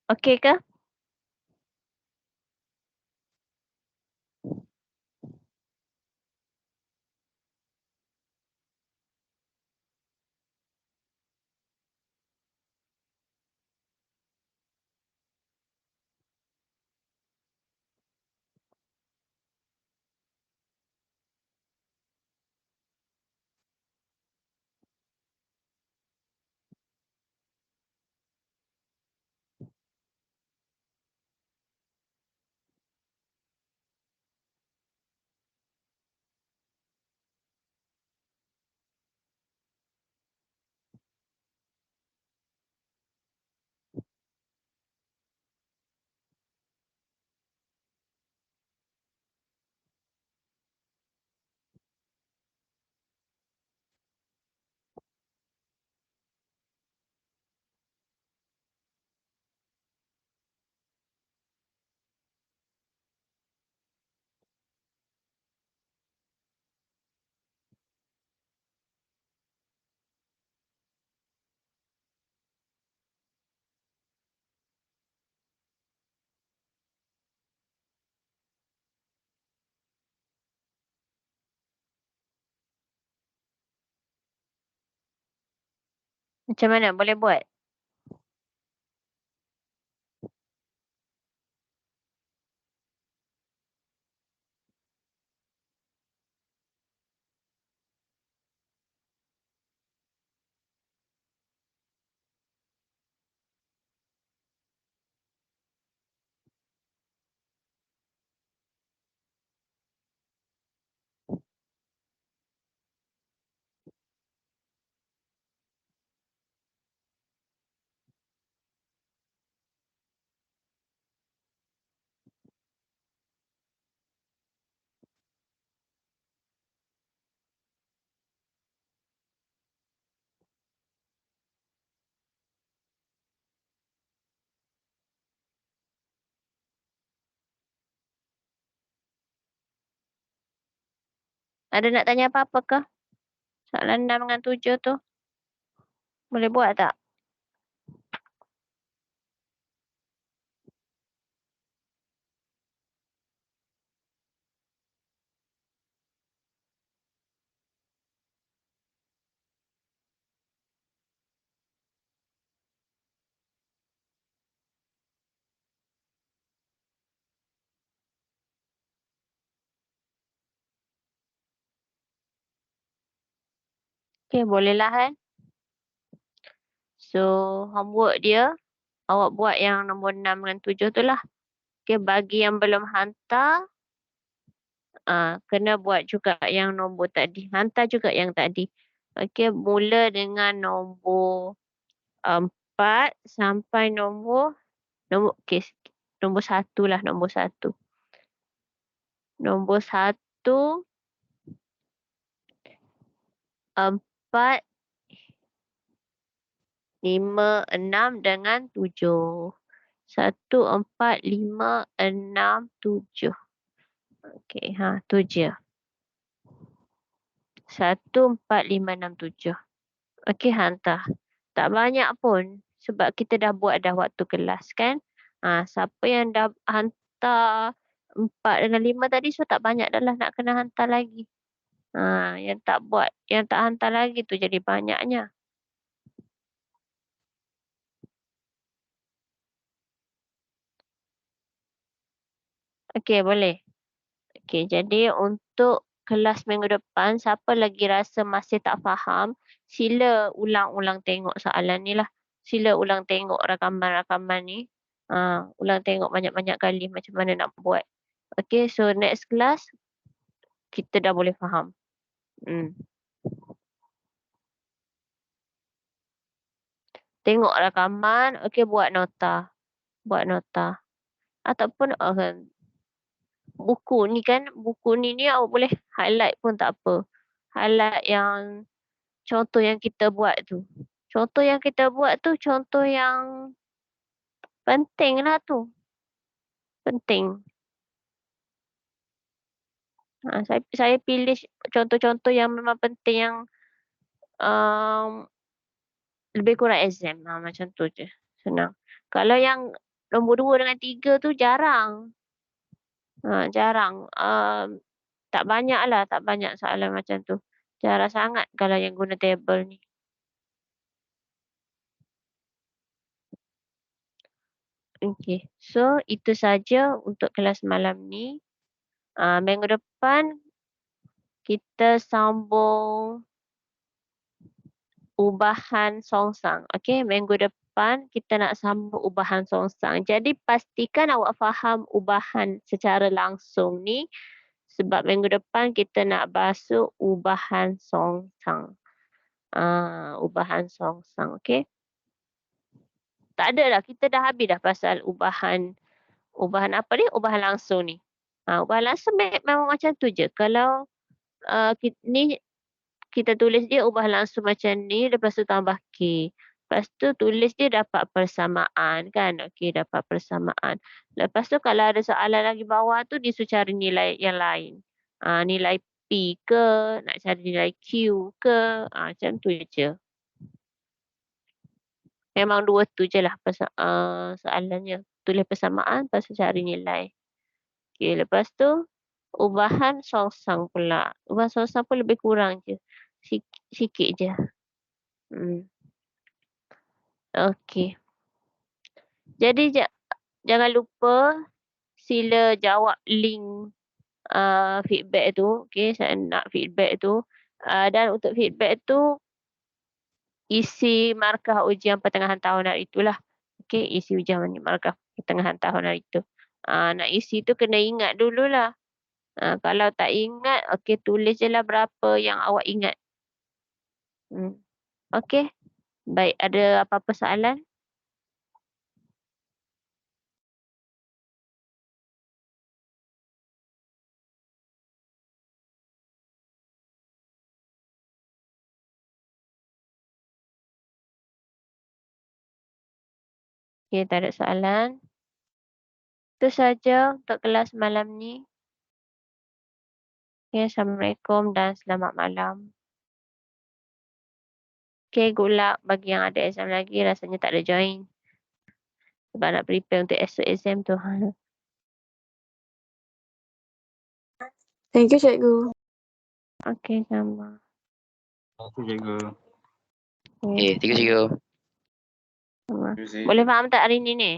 Speaker 1: Okey ke? Macam mana? Boleh buat? Ada nak tanya apa-apa ke? Soalan 6 dengan 7 tu. Boleh buat tak? Okey, bolehlah kan? So, homework dia, awak buat yang nombor 6 dengan 7 tu lah. Okey, bagi yang belum hantar, kena buat juga yang nombor tadi. Hantar juga yang tadi. Okey, mula dengan nombor 4 sampai okey, nombor 1 lah, nombor 1. Nombor 1, 4, 5, 6 dengan 7. 1, 4, 5, 6, 7. Okey, tu je. 1, 4, 5, 6, 7. Okey, hantar. Tak banyak pun sebab kita dah buat dah waktu kelas kan. Siapa yang dah hantar 4 dengan 5 tadi, so tak banyak dah lah nak kena hantar lagi. Yang tak buat, yang tak hantar lagi tu jadi banyaknya. Okey, boleh. Okey, jadi untuk kelas minggu depan, siapa lagi rasa masih tak faham, sila ulang-ulang tengok soalan ni lah. Sila ulang tengok rakaman-rakaman ni. Ulang tengok banyak-banyak kali macam mana nak buat. Okey, so next class kita dah boleh faham. Tengok rakaman, okey buat nota. Buat nota. Ataupun buku ni awak boleh highlight pun tak apa. Highlight yang contoh yang kita buat tu. Contoh yang kita buat tu contoh yang penting lah tu. Penting. Saya pilih contoh-contoh yang memang penting yang lebih kurang exam. Macam tu je. Senang. Kalau yang nombor 2 dengan 3 tu jarang. Jarang. Tak banyak lah, tak banyak soalan macam tu. Jarang sangat kalau yang guna table ni. Okey, so itu saja untuk kelas malam ni. Minggu depan kita sambung ubahan songsang. Okey, minggu depan kita nak sambung ubahan songsang. Jadi pastikan awak faham ubahan secara langsung ni sebab minggu depan kita nak basuh ubahan songsang. Ubahan songsang, okey? Tak ada dah, kita dah habis dah pasal ubahan apa ni? Ubahan langsung ni. Ubahan langsung memang macam tu je. Kalau kita tulis dia ubah langsung macam ni, lepas tu tambah K. Lepas tu tulis dia dapat persamaan kan. Okey, dapat persamaan. Lepas tu kalau ada soalan lagi bawah tu disuruh cari nilai yang lain. Nilai P ke, nak cari nilai Q ke, macam tu je. Memang dua tu je lah soalannya. Tulis persamaan, lepas tu cari nilai. Okey, lepas tu ubahan songsang pula. Ubahan songsang pun lebih kurang je. Sikit je. Okey. Jadi jangan lupa sila jawab link feedback tu. Okey, saya nak feedback tu. Dan untuk feedback tu isi markah ujian pertengahan tahun hari itulah. Okey, isi ujian markah pertengahan tahun hari itu. Nak isi tu kena ingat dululah. Kalau tak ingat, okey tulis je lah berapa yang awak ingat. Okey. Baik, ada apa-apa soalan? Okey, tak ada soalan. Itu saja untuk kelas malam ni. Okay, Assalamualaikum dan selamat malam. Okay, good luck bagi yang ada exam lagi. Rasanya tak ada join. Sebab nak prepare untuk esok exam tu.
Speaker 3: Thank you, cikgu.
Speaker 1: Okay, sama.
Speaker 5: Terima kasih, cikgu.
Speaker 1: Okay,
Speaker 6: Thank you, cikgu.
Speaker 1: sama.
Speaker 2: Terima kasih.
Speaker 1: Boleh faham tak hari ni ni?